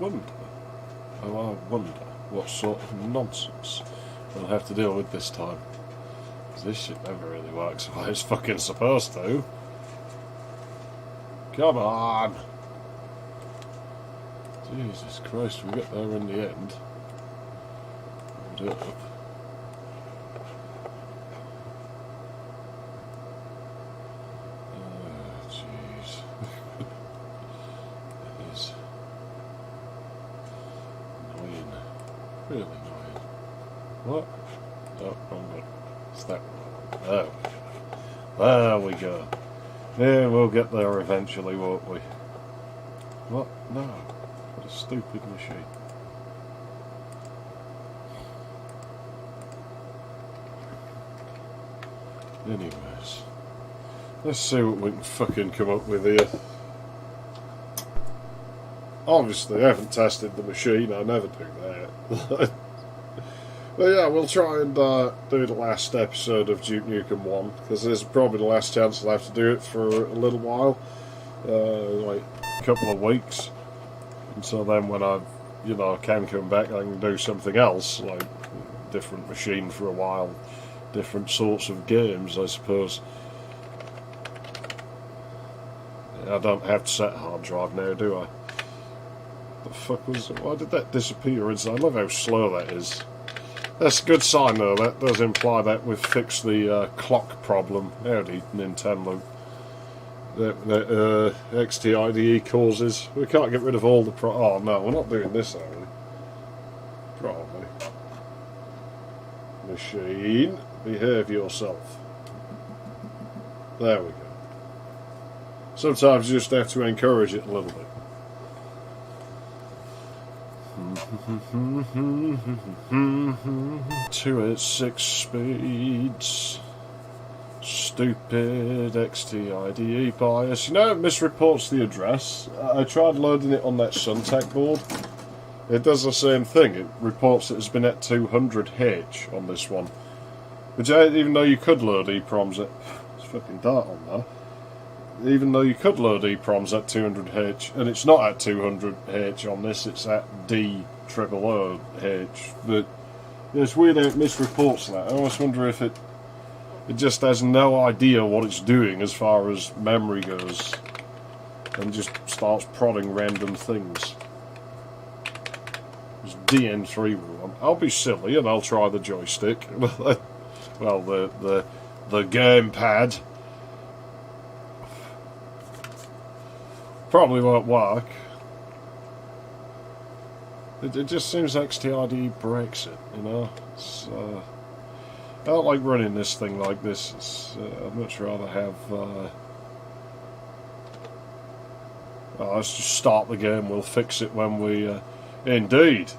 wonder, oh I wonder what sort of nonsense we'll have to deal with this time. Because this shit never really works the way it's fucking supposed to. Come on! Jesus Christ, we get there in the end. Hold it up. Jeez. It is annoying. Really annoying. What? Oh, wrong one. It's that one. There we go. Yeah, we'll get there eventually, won't we? What? No. What a stupid machine. Anyways. Let's see what we can fucking come up with here. Obviously, I haven't tested the machine. I never do that. But yeah, we'll try and do the last episode of Duke Nukem 1, because this is probably the last chance I'll have to do it for a little while. Like a couple of weeks. And so then when I, can come back, I can do something else, like a different machine for a while. Different sorts of games, I suppose. I don't have to set a hard drive now, do I? The fuck was it? Why did that disappear inside? I love how slow that is. That's a good sign though, that does imply that we've fixed the clock problem. Howdy, Nintendo. That XTIDE causes. We can't get rid of all the oh no, we're not doing this, are we? Probably. Machine, behave yourself. There we go. Sometimes you just have to encourage it a little bit. 286 speeds. Stupid XTIDE bias. It misreports the address. I tried loading it on that Suntech board. It does the same thing. It reports it has been at 200H on this one. Which, even though you could load EPROMs at... It's fucking dark on there. Even though you could load EPROMs at 200H, and it's not at 200H on this, it's at D000H. But it's weird how it misreports that. I always wonder if it just has no idea what it's doing as far as memory goes, and just starts prodding random things. It's DN3 rule. I'll be silly and I'll try the joystick. Well, the gamepad. Probably won't work. It just seems XTID breaks it, It's, I don't like running this thing like this. I'd much rather have... let's just start the game. We'll fix it when we... Indeed.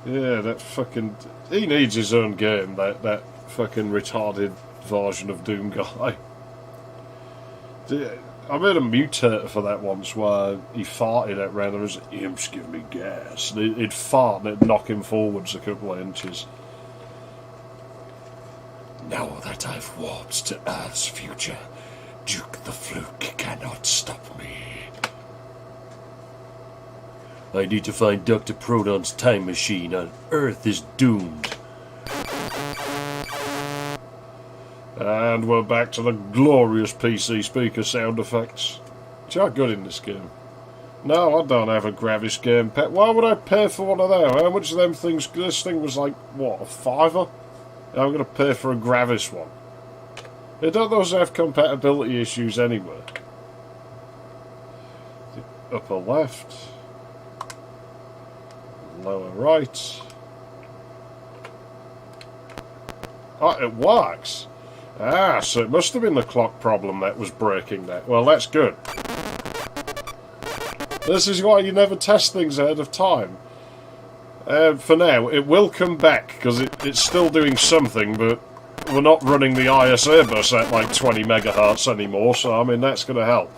Yeah, that fucking... He needs his own game, that fucking retarded version of Doom guy. I made a mutator for that once where he farted at random and said, "Imps, give me gas." And he'd fart and it'd knock him forwards a couple of inches. Now that I've warped to Earth's future, Duke the Fluke cannot stop me. I need to find Dr. Proton's time machine, and Earth is doomed. And we're back to the glorious PC speaker sound effects, which are good in this game. No, I don't have a Gravis game pet. Why would I pay for one of them? How much of them things? This thing was like, what, a $5? I'm going to pay for a Gravis one. Don't those have compatibility issues anyway? The upper left. Lower right. Oh, it works. Ah, so it must have been the clock problem that was breaking that. Well, that's good. This is why you never test things ahead of time. For now, it will come back, because it's still doing something, but we're not running the ISA bus at like 20 megahertz anymore, so I mean, that's going to help.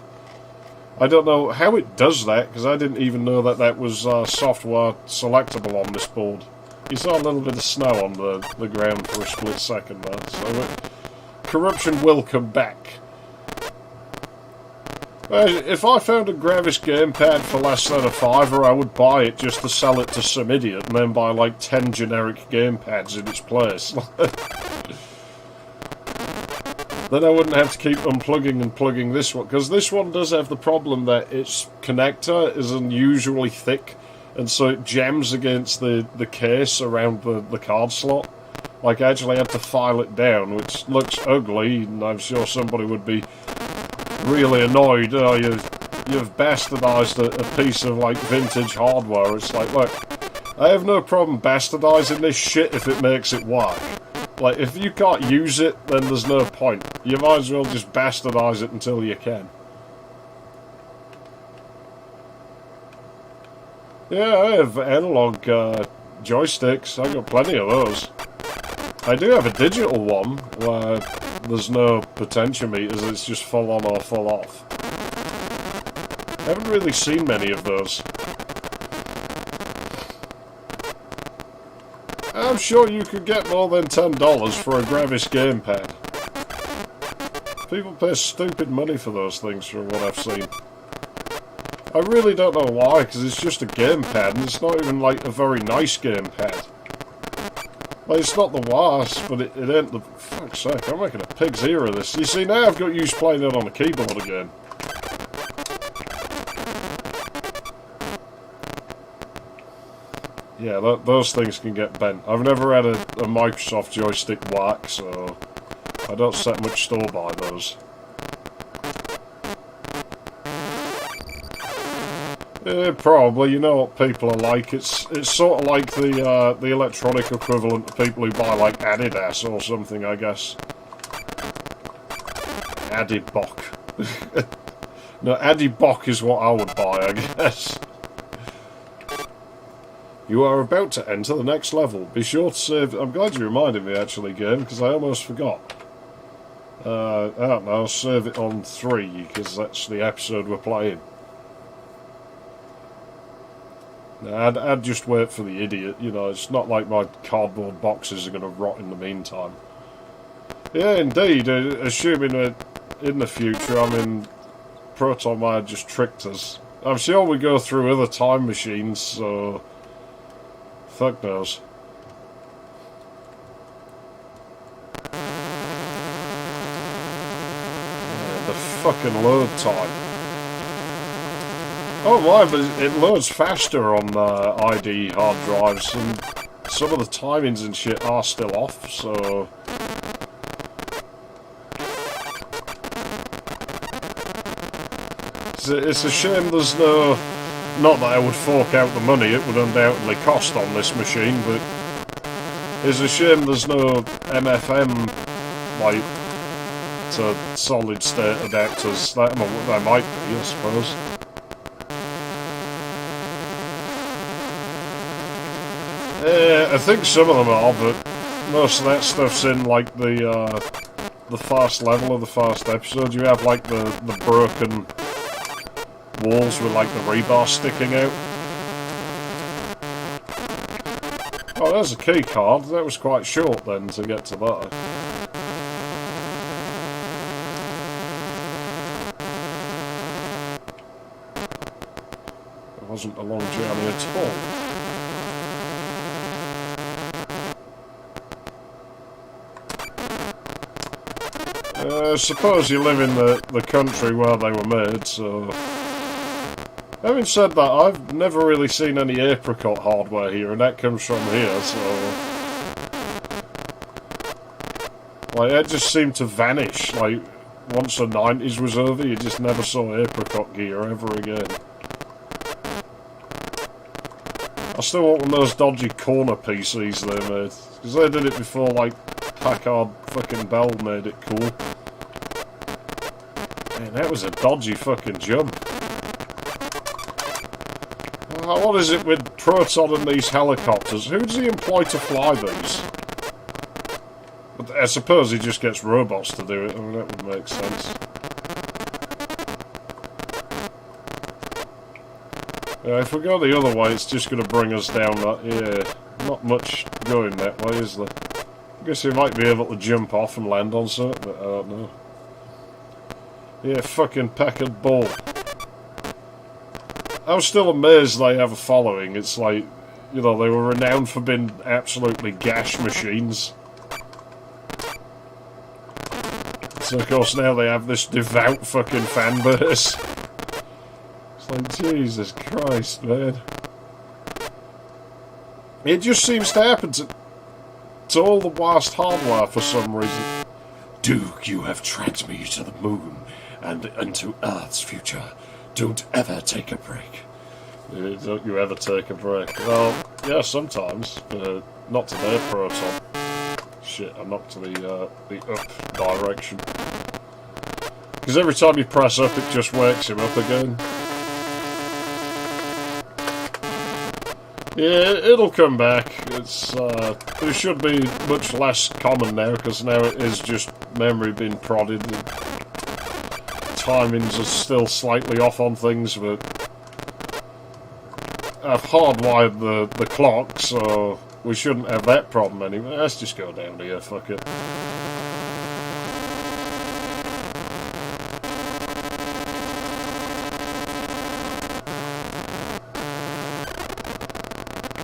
I don't know how it does that, because I didn't even know that was software selectable on this board. You saw a little bit of snow on the ground for a split second there, so corruption will come back. If I found a Gravis gamepad for less than a fiver, I would buy it just to sell it to some idiot and then buy like 10 generic gamepads in its place. Then I wouldn't have to keep unplugging and plugging this one, because this one does have the problem that its connector is unusually thick, and so it jams against the case around the card slot. Like, I actually had to file it down, which looks ugly, and I'm sure somebody would be really annoyed. Oh, you've bastardized a piece of, like, vintage hardware. It's like, look, I have no problem bastardizing this shit if it makes it work. Like, if you can't use it, then there's no point. You might as well just bastardize it until you can. Yeah, I have analog joysticks. I've got plenty of those. I do have a digital one where there's no potentiometers, it's just full on or full off. I haven't really seen many of those. I'm sure you could get more than $10 for a Gravis gamepad. People pay stupid money for those things from what I've seen. I really don't know why, because it's just a gamepad and it's not even like a very nice gamepad. Like, it's not the worst, but it ain't the... Fuck's sake, I'm making a pig's ear of this. You see, now I've got used playing it on a keyboard again. Yeah, those things can get bent. I've never had a Microsoft joystick work, so I don't set much store by those. Probably. You know what people are like. It's sort of like the electronic equivalent to people who buy like Adidas or something, I guess. Adibok. No, Adibok is what I would buy, I guess. You are about to enter the next level. Be sure to save... I'm glad you reminded me, actually, game, because I almost forgot. I don't know, I'll save it on 3, because that's the episode we're playing. I'd just wait for the idiot, you know, it's not like my cardboard boxes are going to rot in the meantime. Yeah, indeed, assuming that in the future, I mean, Proton might have just tricked us. I'm sure we go through other time machines, so... Fuck knows. Yeah, the fucking load time. Oh my, but it loads faster on ID hard drives, and some of the timings and shit are still off, so... It's a shame there's no... Not that I would fork out the money it would undoubtedly cost on this machine, but it's a shame there's no MFM, like, to solid state adapters. That might be, I suppose. I think some of them are, but most of that stuff's in, like, the first level of the first episode. You have, like, the broken... walls with like the rebar sticking out. Oh, there's a key card. That was quite short then to get to that. It wasn't a long journey at all. I suppose you live in the country where they were made, so... Having said that, I've never really seen any apricot hardware here, and that comes from here, so... Like, it just seemed to vanish, like, once the 90s was over, you just never saw apricot gear ever again. I still want one of those dodgy corner PCs they made, because they did it before, like, Packard fucking Bell made it cool. Man, that was a dodgy fucking jump. What is it with Proton and these helicopters? Who does he employ to fly these? But I suppose he just gets robots to do it. I mean, that would make sense. Yeah, if we go the other way, it's just going to bring us down that... Yeah, not much going that way, is there? I guess we might be able to jump off and land on something, but I don't know. Yeah, fucking Packard Ball. I'm still amazed they have a following. It's like, you know, they were renowned for being absolutely gash machines. So of course now they have this devout fucking fan base. It's like, Jesus Christ, man. It just seems to happen to all the worst hardware for some reason. Duke, you have tracked me to the moon and into Earth's future. Don't ever take a break. Don't you ever take a break? Well, yeah, sometimes, but not today, Proton. Shit, I'm not to the up direction. Because every time you press up, it just wakes him up again. Yeah, it'll come back. It's but it should be much less common now, because now it is just memory being prodded. Timings are still slightly off on things, but I've hardwired the clock, so we shouldn't have that problem anyway. Let's just go down here, fuck it.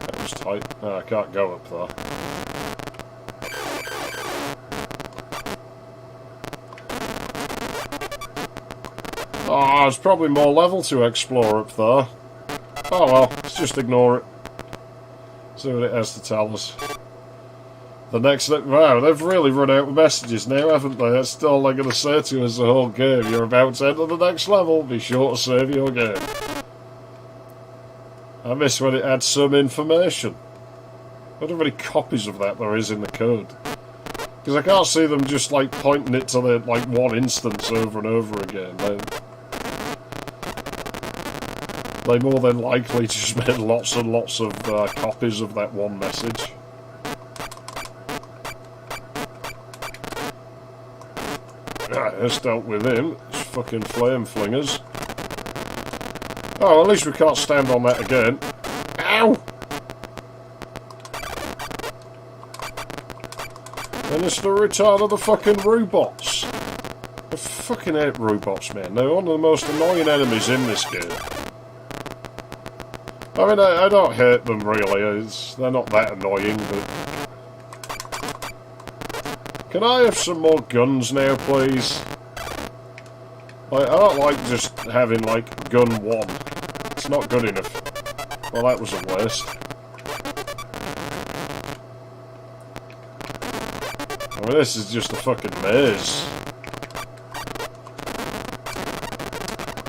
That was tight. No, I can't go up there. Oh, there's probably more level to explore up there. Oh well, let's just ignore it. See what it has to tell us. The next... Wow, they've really run out of messages now, haven't they? That's all they're going to say to us the whole game. You're about to enter the next level. Be sure to save your game. I miss when it had some information. I wonder how many copies of that there is in the code. Because I can't see them just, like, pointing it to the, like, one instance over and over again. They more than likely just made lots and lots of copies of that one message. Right, let's dealt with him. It's fucking flame flingers. Oh, at least we can't stand on that again. Ow! And it's the return of the fucking robots. I fucking hate robots, man. They're one of the most annoying enemies in this game. I mean, I don't hate them really, they're not that annoying, but... Can I have some more guns now, please? Like, I don't like just having, like, gun 1. It's not good enough. Well, that was a waste. I mean, this is just a fucking maze.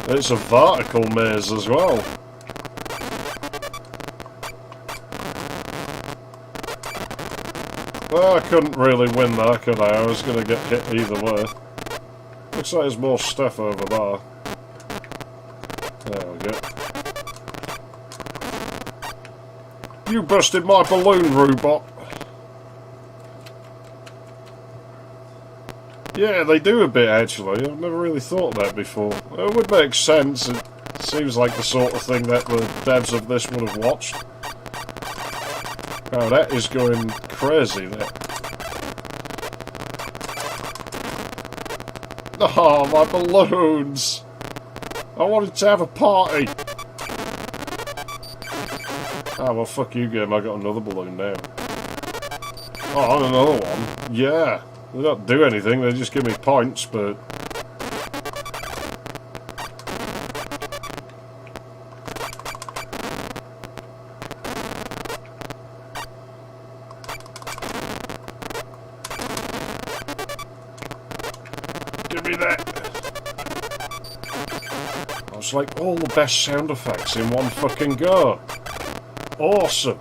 It's a vertical maze as well. Well, I couldn't really win there, could I? I was going to get hit either way. Looks like there's more stuff over there. There we go. You busted my balloon, robot. Yeah, they do a bit, actually. I've never really thought that before. It would make sense. It seems like the sort of thing that the devs of this would have watched. Oh, that is going crazy, that. Oh, my balloons! I wanted to have a party! Ah, well, fuck you, game. I got another balloon now. Oh, and another one. Yeah. They don't do anything, they just give me points, but... Give me that! I was like, all the best sound effects in one fucking go. Awesome!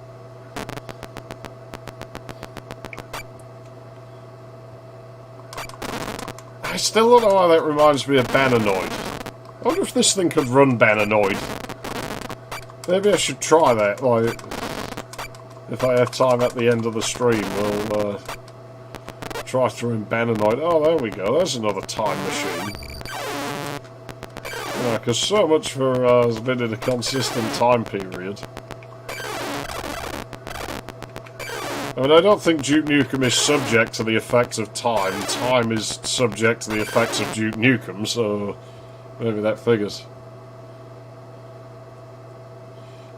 I still don't know why that reminds me of Bananoid. I wonder if this thing could run Bananoid. Maybe I should try that, like... If I have time at the end of the stream, we'll, try throwing Bananoid. Oh, there we go, there's another time machine. Yeah, because so much for, has been in a consistent time period. I mean, I don't think Duke Nukem is subject to the effects of time. Time is subject to the effects of Duke Nukem, so maybe that figures.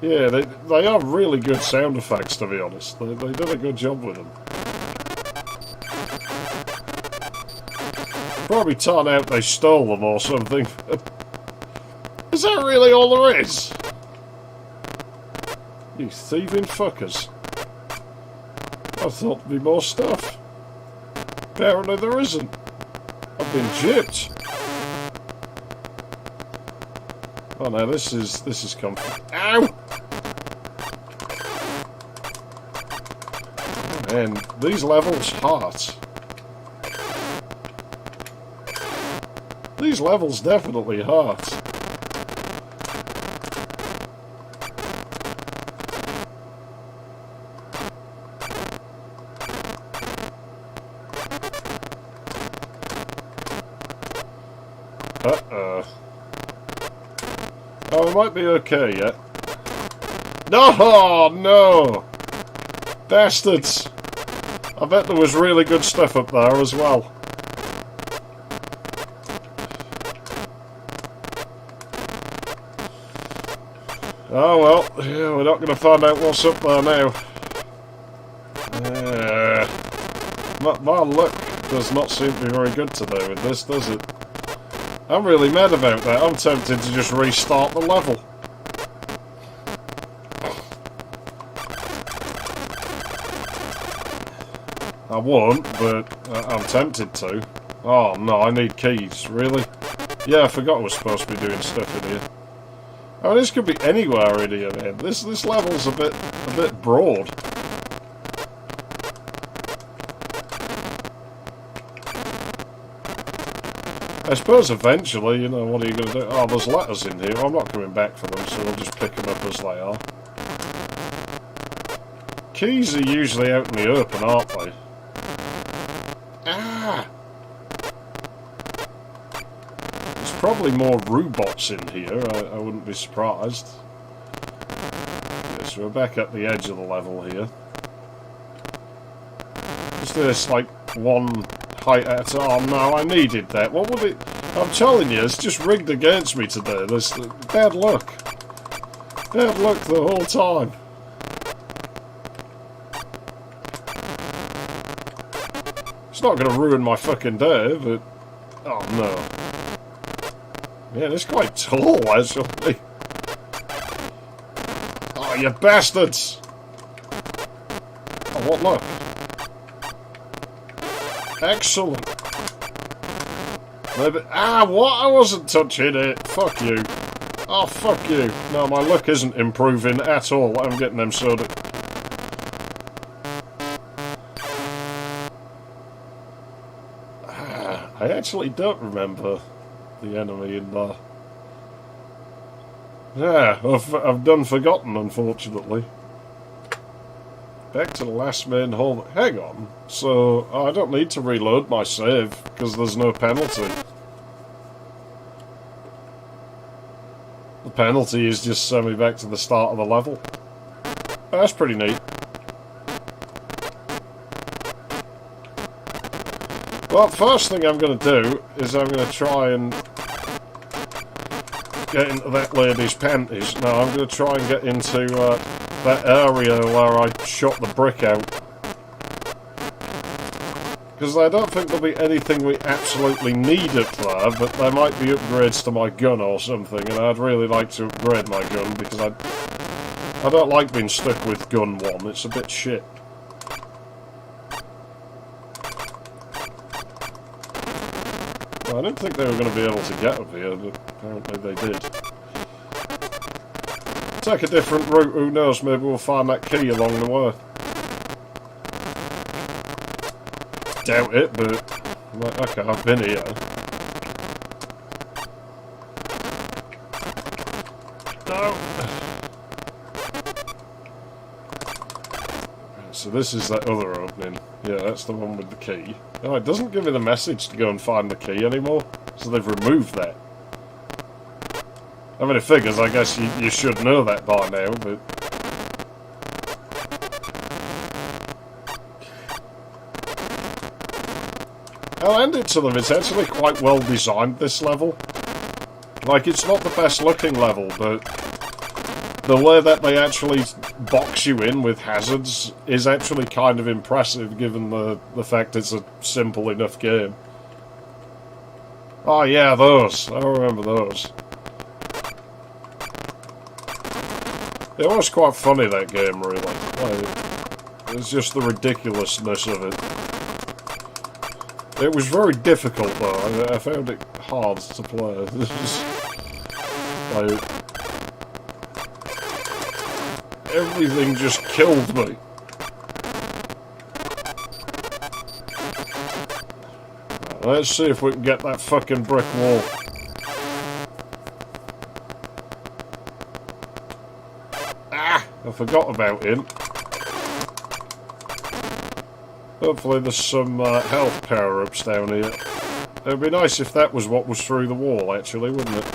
Yeah, they are really good sound effects, to be honest. They did a good job with them. Probably turned out they stole them or something. Is that really all there is? You thieving fuckers. I thought there'd be more stuff. Apparently there isn't. I've been gypped. Oh no, this is comfy. Ow! And these levels hurt. These levels definitely hurt. Oh, it might be okay yet. No! No! Bastards! I bet there was really good stuff up there as well. Oh well, yeah, we're not going to find out what's up there now. My luck does not seem to be very good today with this, does it? I'm really mad about that. I'm tempted to just restart the level. I won't, but I'm tempted to. Oh no, I need keys. Really? Yeah, I forgot I was supposed to be doing stuff in here. Oh, this could be anywhere in here, man. This level's a bit broad. I suppose eventually, you know, what are you going to do? Oh, there's letters in here. I'm not coming back for them, so we'll just pick them up as they are. Keys are usually out in the open, aren't they? Ah! There's probably more robots in here, I wouldn't be surprised. Okay, so we're back at the edge of the level here. Is this like one height at a time? Oh no, I needed that. What would it... I'm telling you, it's just rigged against me today. There's bad luck. Bad luck the whole time. It's not going to ruin my fucking day, but... Oh no. Man, it's quite tall, actually. Oh, you bastards! Oh, what luck. Excellent. Maybe... Ah, what? I wasn't touching it. Fuck you. Oh, fuck you. No, my luck isn't improving at all. I'm getting them sorted. I actually don't remember the enemy in there. Yeah, I've done forgotten, unfortunately. Back to the last main hall. Hang on. So, I don't need to reload my save, because there's no penalty. The penalty is just send me back to the start of the level. That's pretty neat. Well, first thing I'm going to do is I'm going to try and get into that lady's panties. No, I'm going to try and get into that area where I shot the brick out. Because I don't think there'll be anything we absolutely need up there, but there might be upgrades to my gun or something, and I'd really like to upgrade my gun, because I don't like being stuck with gun 1, it's a bit shit. Well, I didn't think they were going to be able to get up here, but apparently they did. Take a different route, who knows, maybe we'll find that key along the way. Doubt it, but... Okay, I've been here. No! So this is that other opening. Yeah, that's the one with the key. Oh, it doesn't give me the message to go and find the key anymore. So they've removed that. I mean, it figures, I guess you should know that by now, but... I'll hand it to them, it's actually quite well designed, this level. Like, it's not the best looking level, but the way that they actually box you in with hazards is actually kind of impressive, given the fact it's a simple enough game. Oh yeah, those. I remember those. It was quite funny, that game, really. Like, it's just the ridiculousness of it. It was very difficult, though. I found it hard to play. Like, everything just killed me. Let's see if we can get that fucking brick wall. Ah! I forgot about him. Hopefully there's some health power-ups down here. It would be nice if that was what was through the wall, actually, wouldn't it?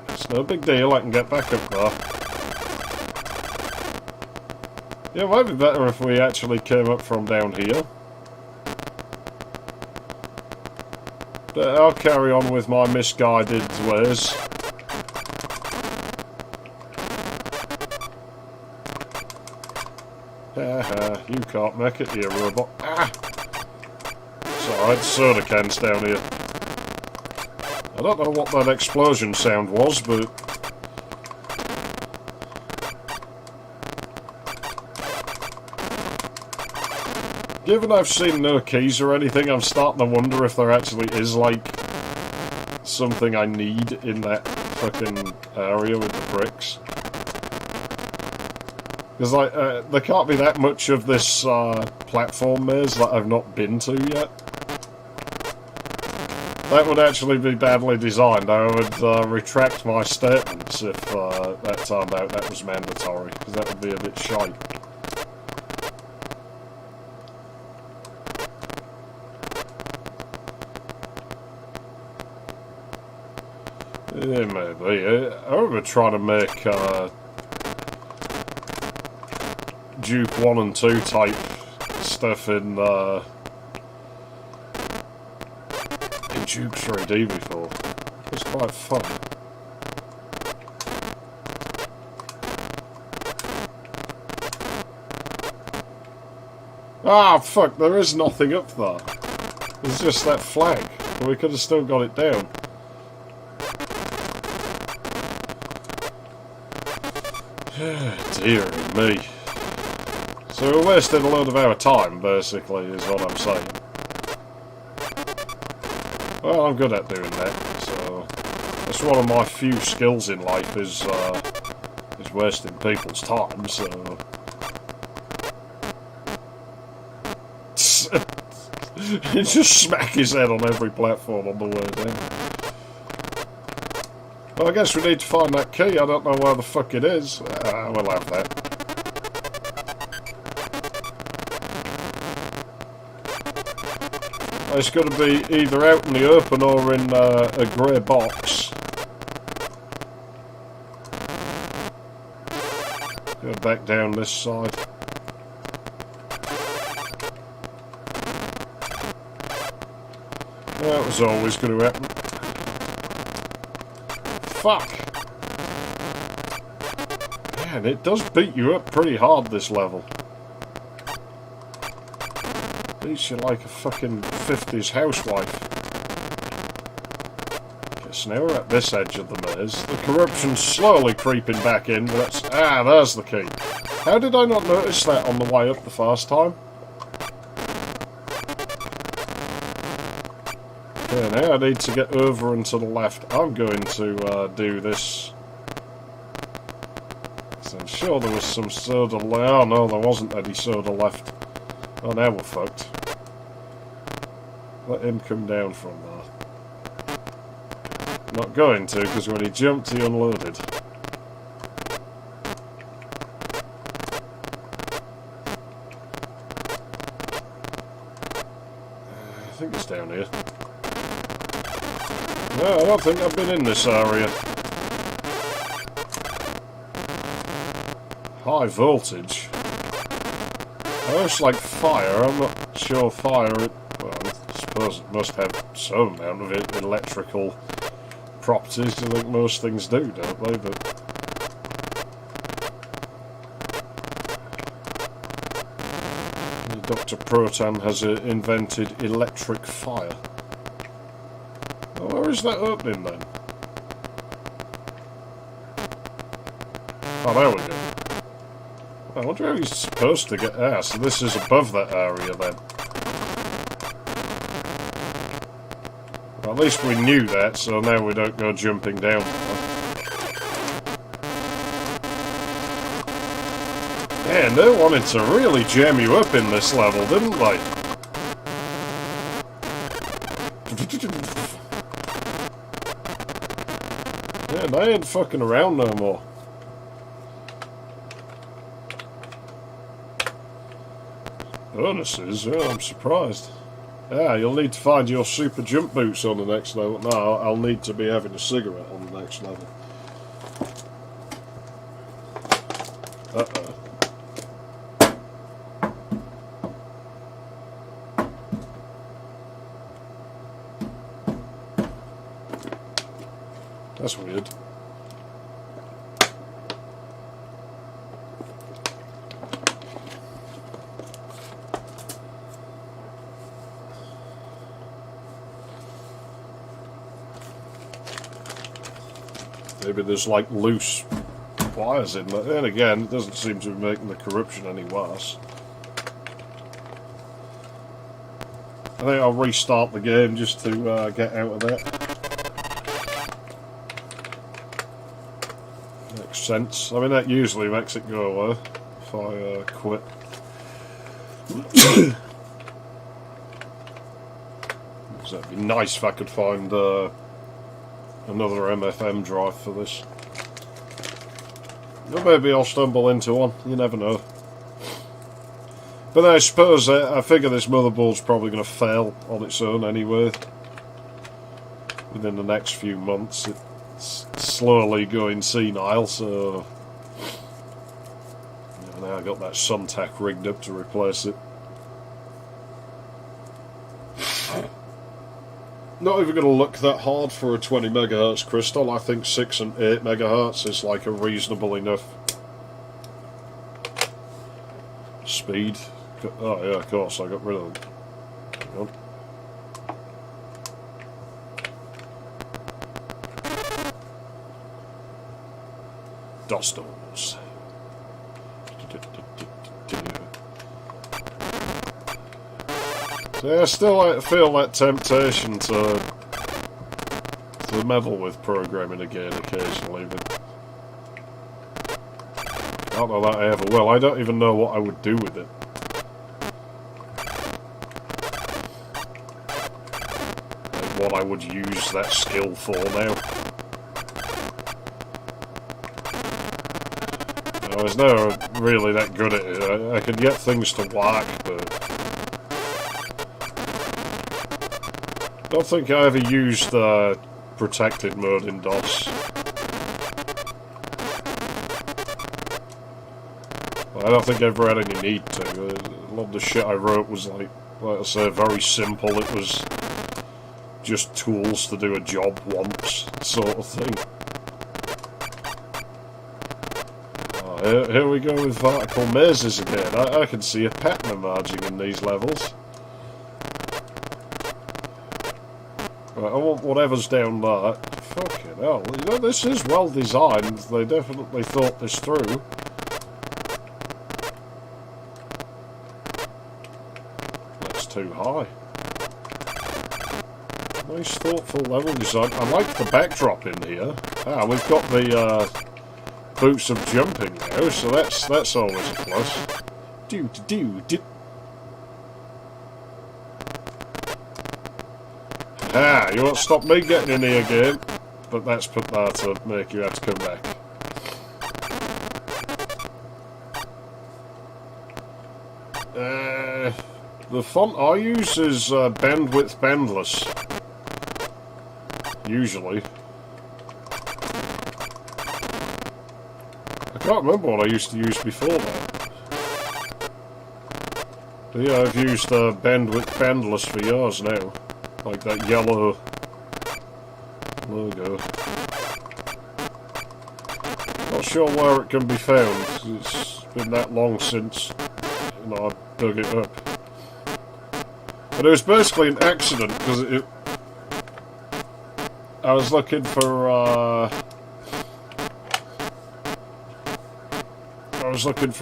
It's no big deal, I can get back up there. Yeah, it might be better if we actually came up from down here. But I'll carry on with my misguided ways. Haha, you can't make it, you robot. Ah! It's alright, soda cans down here. I don't know what that explosion sound was, but... given I've seen no keys or anything, I'm starting to wonder if there actually is, like, something I need in that fucking area with the bricks. Because, like, there can't be that much of this platform maze that I've not been to yet. That would actually be badly designed. I would retract my statements if that turned out that was mandatory, because that would be a bit shite. Yeah, maybe. I remember trying to make Duke 1 and 2 type stuff in Duke 3D before. It was quite fun. Ah, fuck, there is nothing up there. There's just that flag. We could have still got it down. Dear me. So we wasted a load of our time, basically, is what I'm saying. Well, I'm good at doing that, so... that's one of my few skills in life, is wasting people's time, so... just smack his head on every platform on the way down. Well, I guess we need to find that key. I don't know where the fuck it is. We'll have that. It's got to be either out in the open or in a grey box. Go back down this side. That was always going to happen. Fuck! Man, it does beat you up pretty hard, this level. Beats you like a fucking 50s housewife. Okay, so now we're at this edge of the maze. The corruption's slowly creeping back in, but that's... ah, there's the key. How did I not notice that on the way up the first time? Okay, now I need to get over and to the left. I'm going to do this. So I'm sure there was some soda left. Oh no, there wasn't any soda left. Oh, now we're fucked. Let him come down from there. Not going to, because when he jumped, he unloaded. I think it's down here. No, I don't think I've been in this area. High voltage. Oh, it's like fire. I'm not sure fire... Well, I suppose it must have some amount of electrical properties. I think most things do, don't they? But... Dr. Proton has invented electric fire. Oh, where is that opening then? Oh, there we go. I wonder how he's supposed to get there. So this is above that area then. Well, at least we knew that, so now we don't go jumping down. Yeah, they wanted to really jam you up in this level, didn't they? Yeah, they ain't fucking around no more. Bonuses? Oh, I'm surprised. Yeah, you'll need to find your super jump boots on the next level. No, I'll need to be having a cigarette on the next level. Uh-oh. That's weird. Maybe there's like loose wires in there. And again, it doesn't seem to be making the corruption any worse. I think I'll restart the game just to get out of there. Makes sense. I mean, that usually makes it go away if I quit. That'd be nice if I could find another MFM drive for this. Or maybe I'll stumble into one, you never know. But I suppose, I figure this motherboard's probably going to fail on its own anyway. Within the next few months, it's slowly going senile, so... Now I've got that Suntac rigged up to replace it. Not even going to look that hard for a 20 megahertz crystal. I think 6 and 8 megahertz is like a reasonable enough speed. Oh yeah, of course, I got rid of them. Hang on. Dostals. Yeah, I still feel that temptation to meddle with programming again occasionally, but I don't know that I ever will. I don't even know what I would do with it. Like what I would use that skill for now. I was never really that good at it. I could get things to work, but I don't think I ever used protected mode in DOS. I don't think I ever had any need to. A lot of the shit I wrote was like I say, very simple. It was just tools to do a job once, sort of thing. Here we go with vertical mazes again. I can see a pattern emerging in these levels. Right, I want whatever's down there. Fucking hell, you know, this is well designed. They definitely thought this through. That's too high. Nice thoughtful level design. I like the backdrop in here. Ah, we've got the boots of jumping now, so that's always a plus. Do. Ah, you won't stop me getting in here again. But that's put there to make you have to come back. The font I use is bandwidth bandless. Usually. I can't remember what I used to use before that. Yeah, I've used bandwidth bandless for yours now. Like that yellow logo. Not sure where it can be found. It's been that long since I dug it up. But it was basically an accident because I was looking for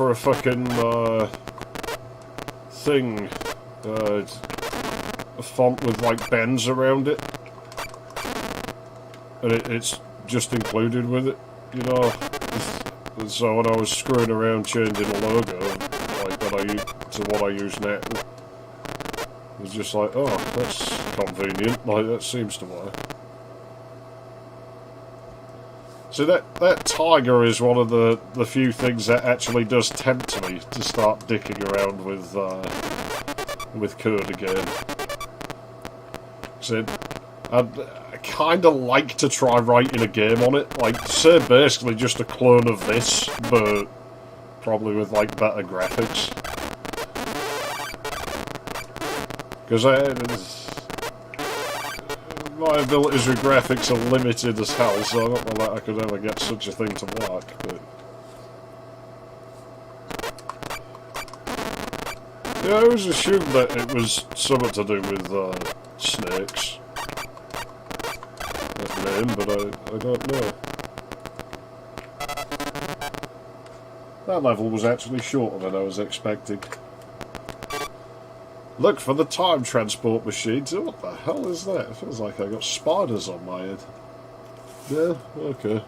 a fucking thing, a font with like bends around it, and it's just included with it, you know. And so when I was screwing around changing the logo, like to what I use now, it was just like, oh, that's convenient. Like that seems to work. So that tiger is one of the few things that actually does tempt me to start dicking around with code again. So I kind of like to try writing a game on it, like say basically just a clone of this, but probably with like better graphics. Because my abilities with graphics are limited as hell, so I don't know that I could ever get such a thing to work, but... Yeah, I always assumed that it was something to do with, snakes. That's the name, but I don't know. That level was actually shorter than I was expecting. Look for the time transport machines. What the hell is that? It feels like I got spiders on my head. Yeah, okay.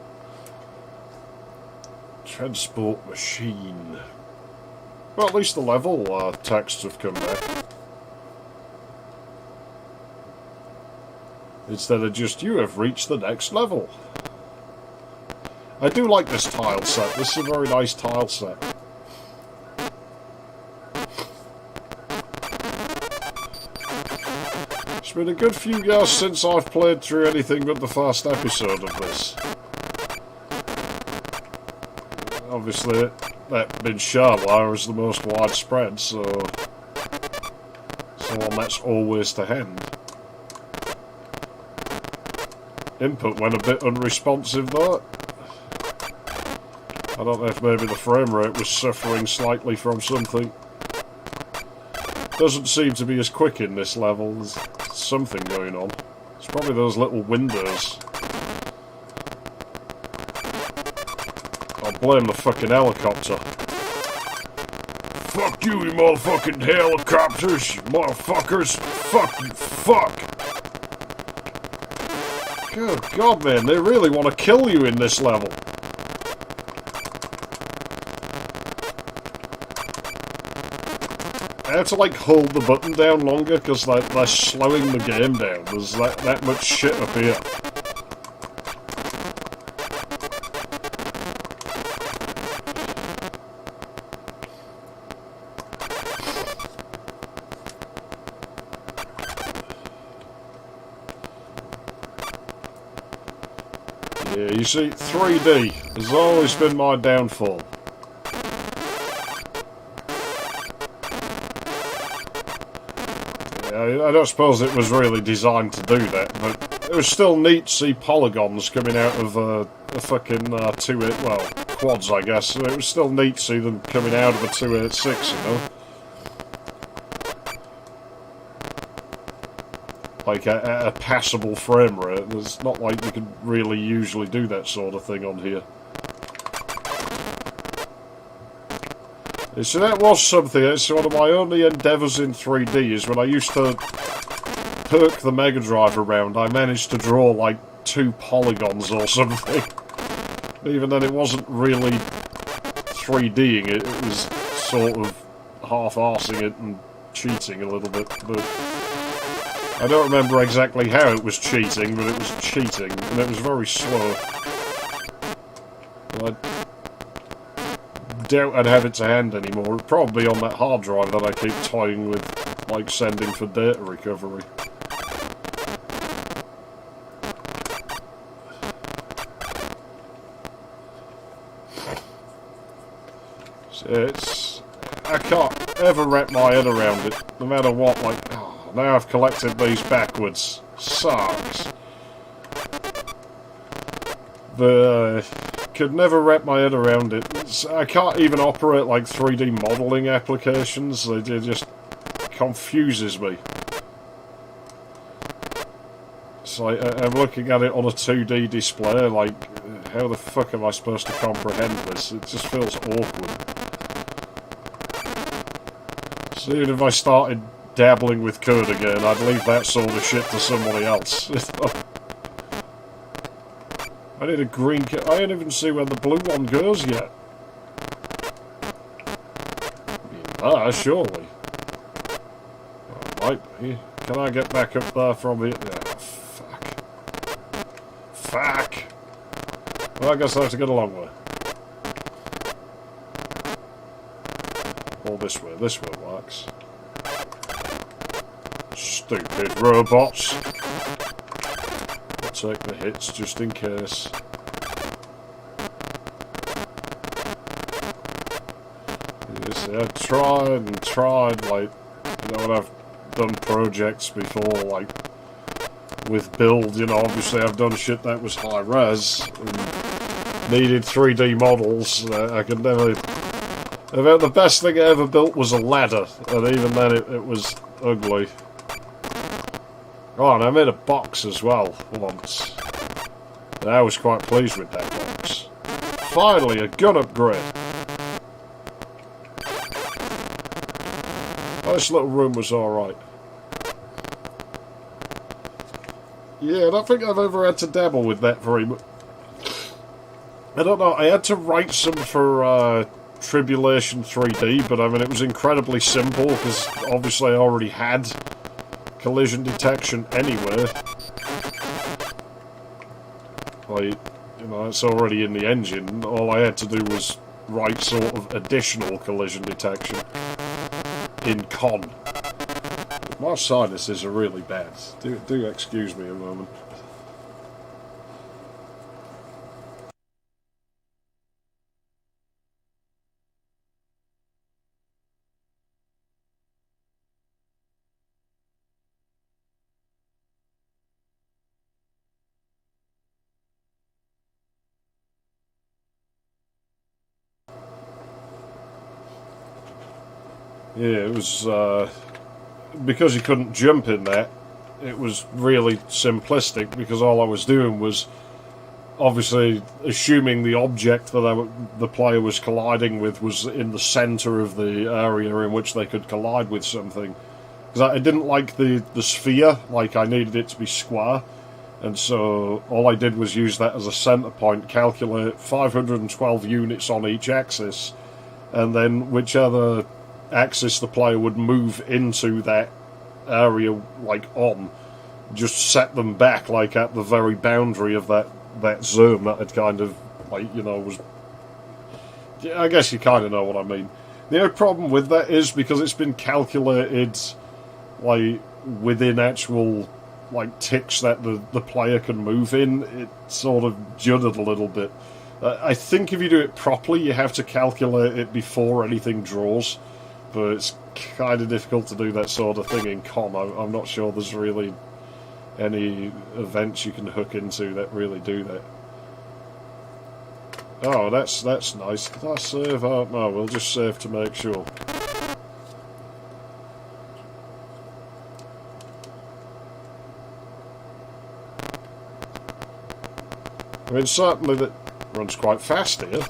Transport machine. Well, at least the level texts have come back. Instead of just, you have reached the next level. I do like this tile set. This is a very nice tile set. It's been a good few years since I've played through anything but the first episode of this. Obviously, that being Sharewire is the most widespread, so one that's always to hand. Input went a bit unresponsive though. I don't know if maybe the frame rate was suffering slightly from something. Doesn't seem to be as quick in this level. There's something going on. It's probably those little windows. I'll blame the fucking helicopter. Fuck you, you motherfucking helicopters, you motherfuckers. Fuck you, fuck. Good God, man, they really want to kill you in this level. I have to like hold the button down longer because they're slowing the game down. There's that much shit up here. Yeah, you see, 3D has always been my downfall. I don't suppose it was really designed to do that, but it was still neat to see polygons coming out of a fucking quads, I guess. So it was still neat to see them coming out of a 286, you know? Like a passable frame rate. It's not like you could really usually do that sort of thing on here. So that was something. It's one of my only endeavours in 3D is when I used to perk the Mega Drive around, I managed to draw like 2 polygons or something. Even then it wasn't really 3Ding it, it was sort of half-arsing it and cheating a little bit, but I don't remember exactly how it was cheating, but it was cheating, and it was very slow. I doubt I'd have it to hand anymore. It'd probably be on that hard drive that I keep toying with, like sending for data recovery. So I can't ever wrap my head around it, no matter what. Like, oh, now I've collected these backwards. Sucks. But could never wrap my head around it. I can't even operate like 3D modelling applications. It just confuses me. It's like I'm looking at it on a 2D display. Like, how the fuck am I supposed to comprehend this? It just feels awkward. So even if I started dabbling with code again, I'd leave that sort of shit to somebody else. I need a green I don't even see where the blue one goes yet. Ah, surely. Oh, might be. Can I get back up there from here? Oh, fuck. Fuck! Well, I guess I have to go the long way. Or this way. This way works. Stupid robots. I'll take the hits just in case. You see, I've tried, like, you know, when I've done projects before, like, with build, you know, obviously I've done shit that was high res, and needed 3D models. I could never... About the best thing I ever built was a ladder, and even then it was ugly. Oh, and I made a box as well, once. And I was quite pleased with that box. Finally, a gun upgrade! Oh, this little room was alright. Yeah, I don't think I've ever had to dabble with that very much. I don't know, I had to write some for Tribulation 3D, but I mean, it was incredibly simple, because obviously I already had collision detection anyway. Like, you know, it's already in the engine. All I had to do was write sort of additional collision detection in con. My sinuses are really bad. Do excuse me a moment. Yeah, it was, because you couldn't jump in that, it was really simplistic, because all I was doing was obviously assuming the object that the player was colliding with was in the centre of the area in which they could collide with something. Because I didn't like the sphere, like I needed it to be square, and so all I did was use that as a centre point, calculate 512 units on each axis, and then whichever axis the player would move into that area, like on, just set them back, like at the very boundary of that zone that had kind of, like, you know, was... I guess you kind of know what I mean. The only problem with that is because it's been calculated, like, within actual, like, ticks that the player can move in, it sort of juddered a little bit. I think if you do it properly, you have to calculate it before anything draws. But it's kind of difficult to do that sort of thing in con. I'm not sure there's really any events you can hook into that really do that. Oh, that's nice. Did I save? Oh, no, we'll just save to make sure. I mean, certainly that runs quite fast here.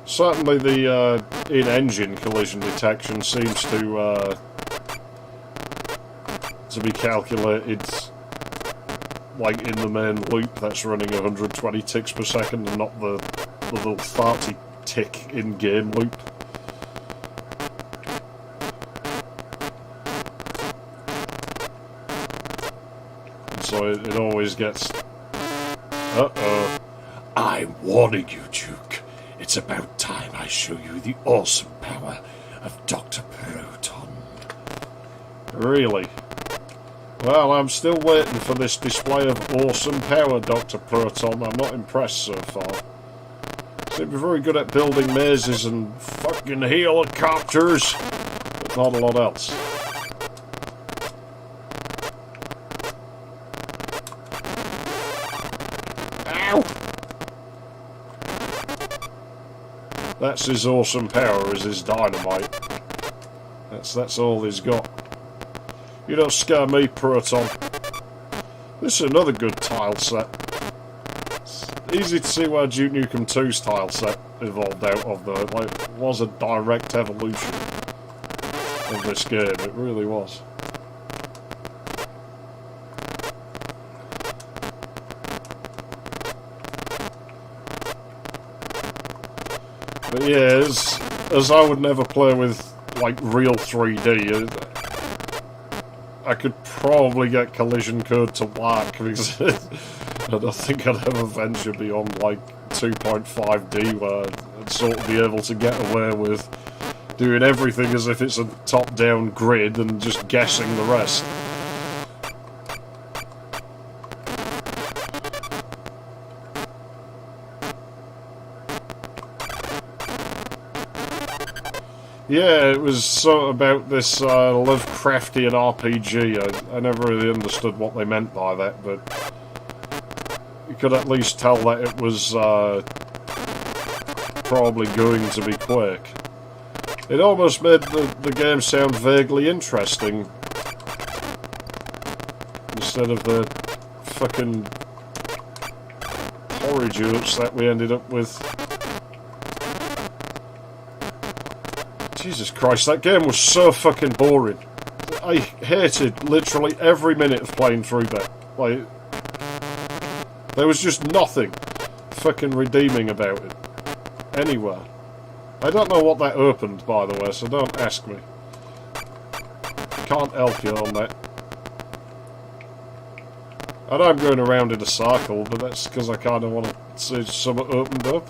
Certainly the in-engine collision detection seems to be calculated like in the main loop that's running 120 ticks per second and not the little 30 tick in-game loop. And so it always gets... Uh-oh. I'm warning you, Duke. It's about time I show you the awesome power of Dr. Proton. Really? Well, I'm still waiting for this display of awesome power, Dr. Proton. I'm not impressed so far. Seem to be very good at building mazes and... Fuck fucking helicopters, but not a lot else. Ow! That's his awesome power, is his dynamite. That's all he's got. You don't scare me, Proton. This is another good tile set. It's easy to see where Duke Nukem 2's tile set evolved out of, though. Like, it was a direct evolution of this game. It really was. But yeah, as I would never play with, like, real 3D, I could probably get collision code to work, because I don't think I'd ever venture beyond, like, 2.5D, where I'd sort of be able to get away with doing everything as if it's a top-down grid and just guessing the rest. Yeah, it was sort of about this Lovecraftian RPG. I never really understood what they meant by that, but you could at least tell that it was probably going to be Quake. It almost made the game sound vaguely interesting, instead of the fucking porridge oats that we ended up with. Jesus Christ, that game was so fucking boring. I hated literally every minute of playing through that. Like, there was just nothing fucking redeeming about it. Anywhere. I don't know what that opened, by the way, so don't ask me. Can't help you on that. I know I'm going around in a circle, but that's because I kind of want to see something opened up.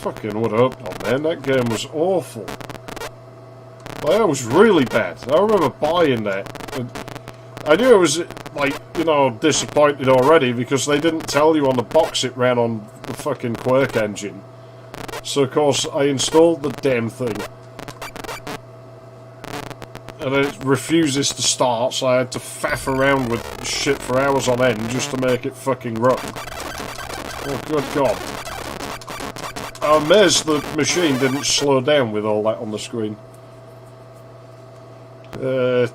Fucking what up, oh man, that game was awful. Like, that was really bad. I remember buying that. And I knew I was, like, you know, disappointed already because they didn't tell you on the box it ran on the fucking Quake engine. So, of course, I installed the damn thing. And it refuses to start, so I had to faff around with shit for hours on end just to make it fucking run. Oh, good God. I'm amazed the machine didn't slow down with all that on the screen. You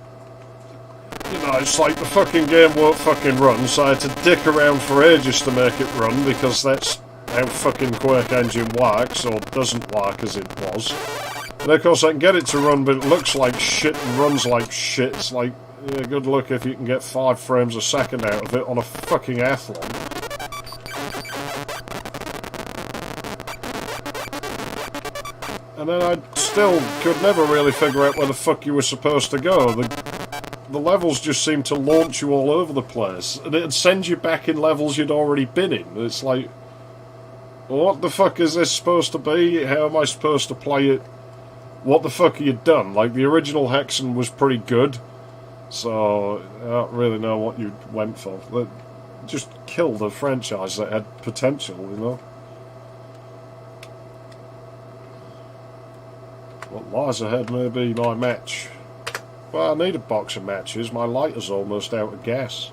know, it's like the fucking game won't fucking run, so I had to dick around for ages to make it run, because that's how fucking Quake engine works, or doesn't work as it was. And of course I can get it to run, but it looks like shit and runs like shit. It's like, yeah, good luck if you can get 5 frames a second out of it on a fucking athlon. And then I still could never really figure out where the fuck you were supposed to go. The levels just seemed to launch you all over the place. And it'd send you back in levels you'd already been in. It's like, what the fuck is this supposed to be? How am I supposed to play it? What the fuck have you done? Like, the original Hexen was pretty good. So, I don't really know what you went for. It just killed a franchise that had potential, you know? What lies ahead may be my match. Well, I need a box of matches. My lighter's almost out of gas.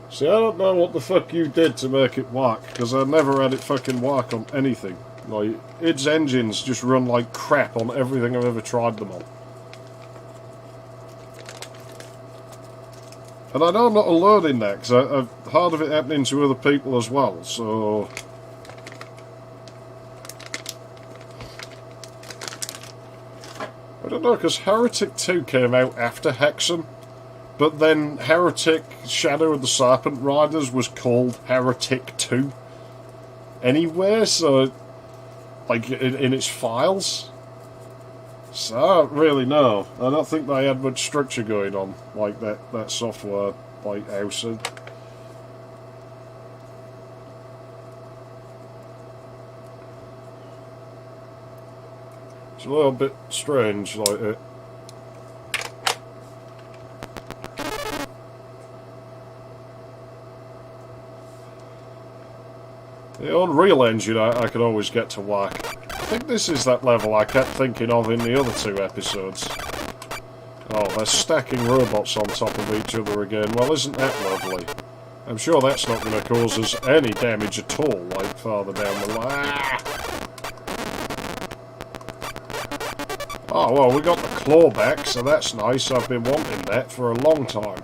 See, I don't know what the fuck you did to make it work, because I never had it fucking work on anything. Like, its engines just run like crap on everything I've ever tried them on. And I know I'm not alone in that, because I've heard of it happening to other people as well, so... I don't know, because Heretic 2 came out after Hexen, but then Heretic Shadow of the Serpent Riders was called Heretic 2 anyway, so, like, in its files. So I don't really know. I don't think they had much structure going on, like that software, like, house. It's a little bit strange, like it. The Unreal Engine I could always get to work. I think this is that level I kept thinking of in the other 2 episodes. Oh, they're stacking robots on top of each other again. Well, isn't that lovely? I'm sure that's not going to cause us any damage at all, like farther down the line. Ah! Oh, well, we got the claw back, so that's nice. I've been wanting that for a long time.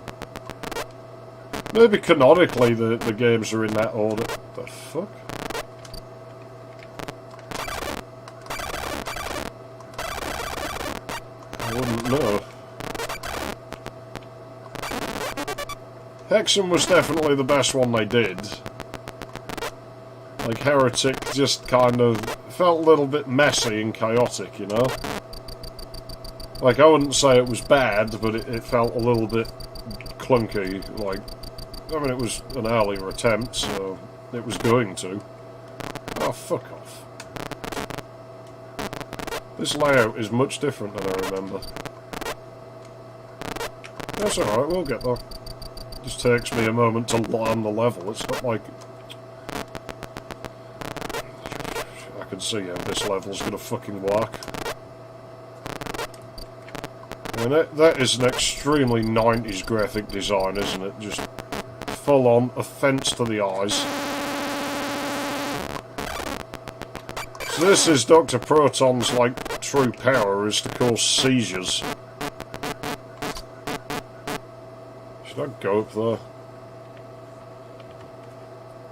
Maybe canonically the games are in that order. The fuck? I wouldn't know. Hexen was definitely the best one they did. Like, Heretic just kind of felt a little bit messy and chaotic, you know? Like, I wouldn't say it was bad, but it felt a little bit clunky. Like, I mean, it was an earlier attempt, so it was going to. Oh, fuck off. This layout is much different than I remember. That's alright, we'll get there. It just takes me a moment to learn the level. It's not like... I can see how this level's gonna fucking work. I mean, that is an extremely 90s graphic design, isn't it? Just full-on offence to the eyes. So this is Dr. Proton's, like, true power is to cause seizures. Should I go up there?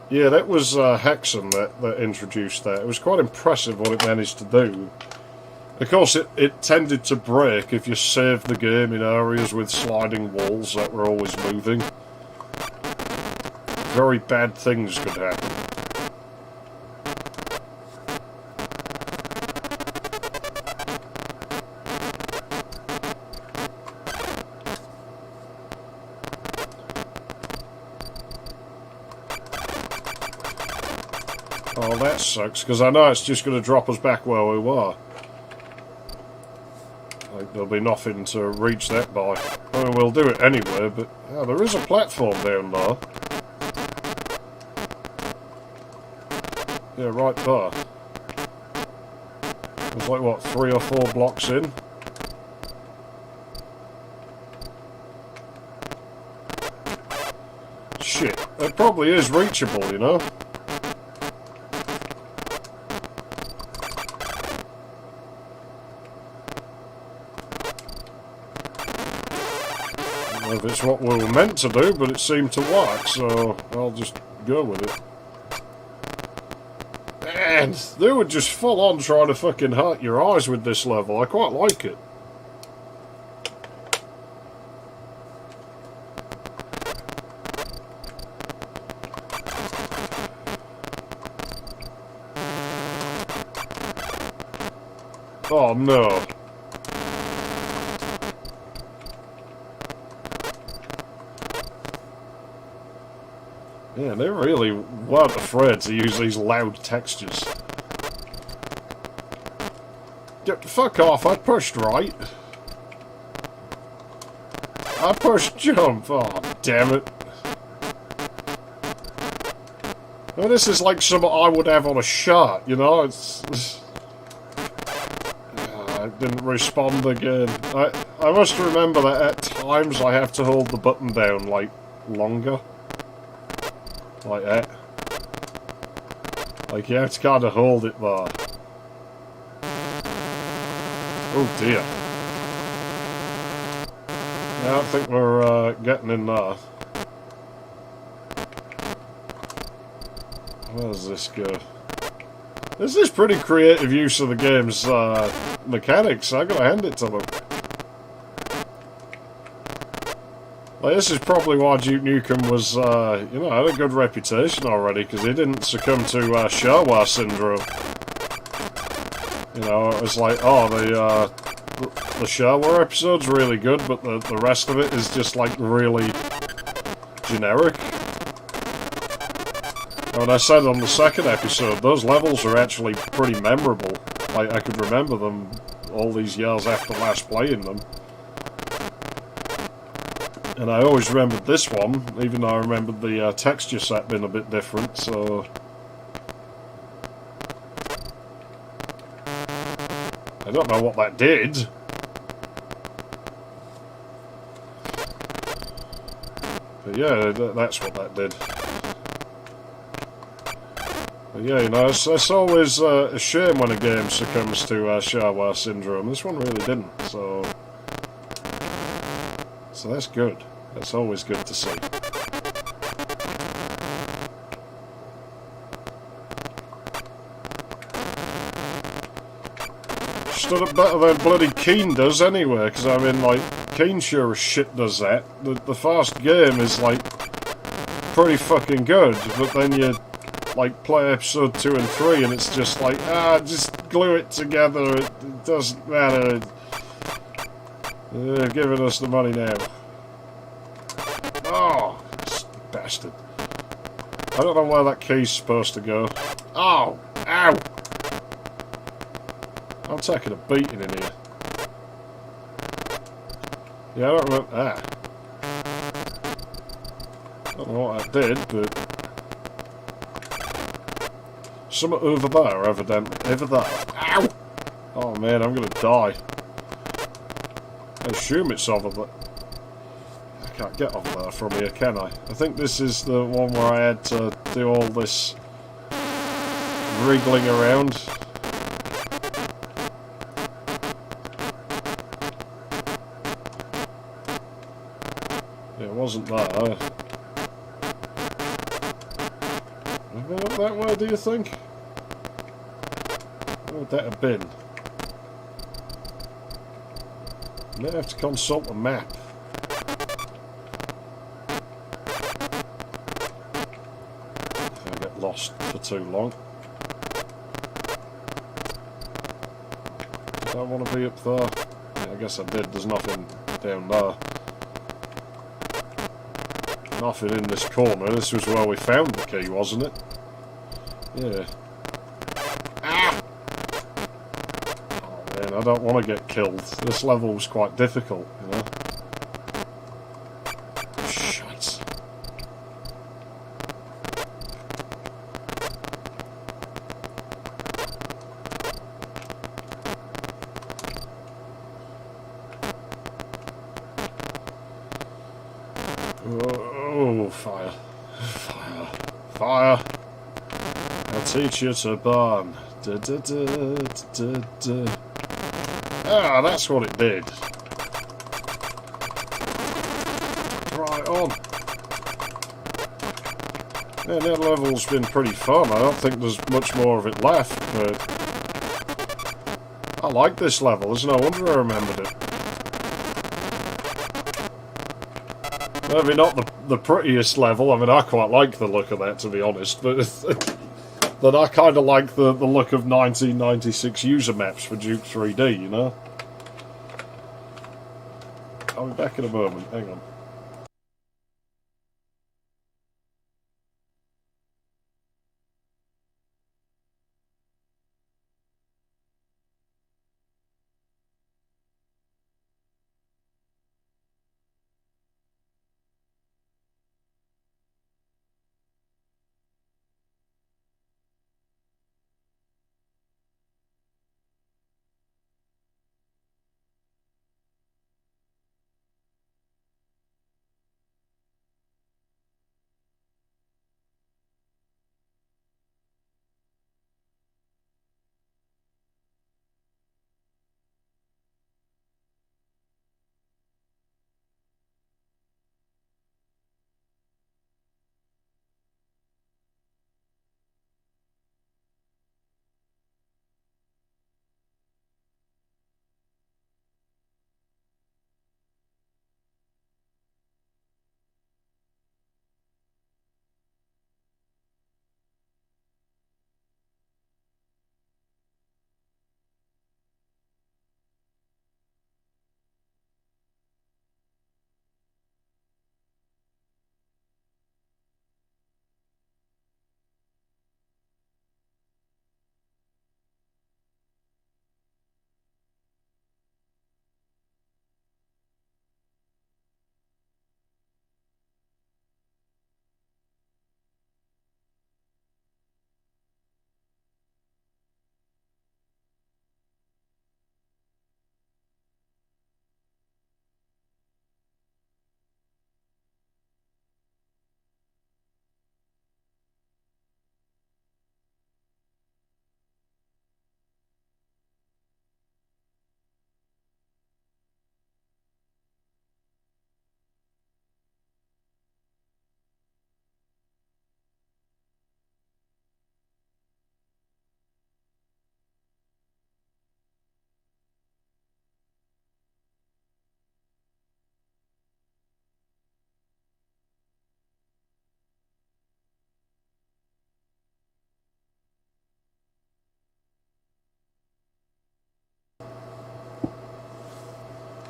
Yeah, that was Hexen that introduced that. It was quite impressive what it managed to do. Of course, it tended to break if you saved the game in areas with sliding walls that were always moving. Very bad things could happen. Oh, that sucks, because I know it's just going to drop us back where we were. Like, there'll be nothing to reach that by. I mean, we'll do it anyway, but yeah, there is a platform down there. Yeah, right there. It's like, what, 3 or 4 blocks in? Shit, it probably is reachable, you know? I don't know if it's what we were meant to do, but it seemed to work, so I'll just go with it. And they would just full on try to fucking hurt your eyes with this level. I quite like it. Oh no. Yeah, they really weren't afraid to use these loud textures. Fuck off, I pushed right. I pushed jump, oh damn it. Well, this is like something I would have on a shirt, you know, I didn't respond again. I must remember that at times I have to hold the button down, like, longer. Like that. Like, you have to kind of hold it there. Oh dear. I don't think we're getting in there. Where does this go? This is pretty creative use of the game's mechanics. I gotta hand it to them. Like, this is probably why Duke Nukem was, you know, had a good reputation already, because he didn't succumb to shareware syndrome. You know, it was like, oh, the shareware episode's really good, but the rest of it is just, like, really generic. And I said on the second episode, those levels are actually pretty memorable. Like, I could remember them all these years after last playing them. And I always remembered this one, even though I remembered the texture set being a bit different, so... I don't know what that did. But yeah, that's what that did. But yeah, you know, it's always a shame when a game succumbs to Shareware syndrome. This one really didn't, so that's good. That's always good to see. Stood up better than bloody Keen does anyway, because I mean, like, Keen sure as shit does that. The fast game is, like, pretty fucking good, but then you, like, play episode 2 and 3 and it's just like, just glue it together, it doesn't matter. They're giving us the money now. Oh, bastard. I don't know where that key's supposed to go. Oh, ow! I'm taking a beating in here. Yeah, I don't remember. I don't know what that did, but something over there, evidently. Over there. Ow! Oh man, I'm gonna die. I assume it's over there. I can't get over there from here, can I? I think this is the one where I had to do all this wriggling around. It wasn't that. Have I been up that way, do you think? Where would that have been? I may have to consult the map. If I get lost for too long. Did I want to be up there? Yeah, I guess I did. There's nothing down there. Nothing in this corner. This was where we found the key, wasn't it? Yeah. Ah! Oh man, I don't want to get killed. This level was quite difficult, you know? Shite. Oh, fire. Fire. Fire. I'll teach you to burn. Da, da, da, da, da. Ah, that's what it did. Right on. Yeah, that level's been pretty fun. I don't think there's much more of it left, but I like this level. There's no wonder I remembered it. Maybe not the prettiest level. I mean, I quite like the look of that, to be honest, but that I kind of like the look of 1996 user maps for Duke 3D, you know? I'll be back in a moment. Hang on.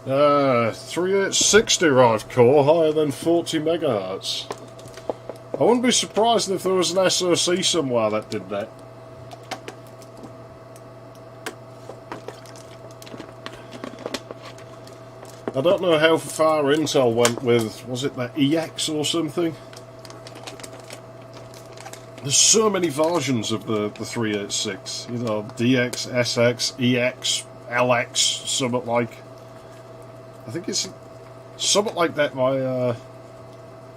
3860 derived core, higher than 40 megahertz. I wouldn't be surprised if there was an SoC somewhere that did that. I don't know how far Intel went with, was it the EX or something? There's so many versions of the 386, you know, DX, SX, EX, LX, something like. I think it's something like that by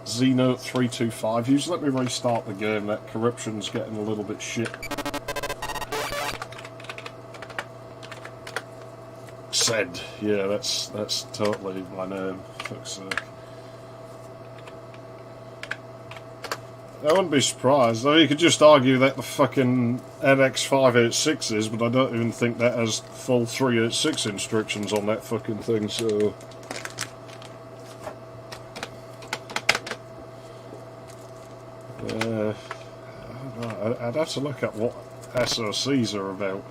Zenote 325. Usually let me restart the game, that corruption's getting a little bit shit. Said, yeah, that's totally my name, fuck's sake. I wouldn't be surprised. I mean, you could just argue that the fucking NX586 is, but I don't even think that has full 386 instructions on that fucking thing, so... I don't know. I'd have to look at what SoCs are about.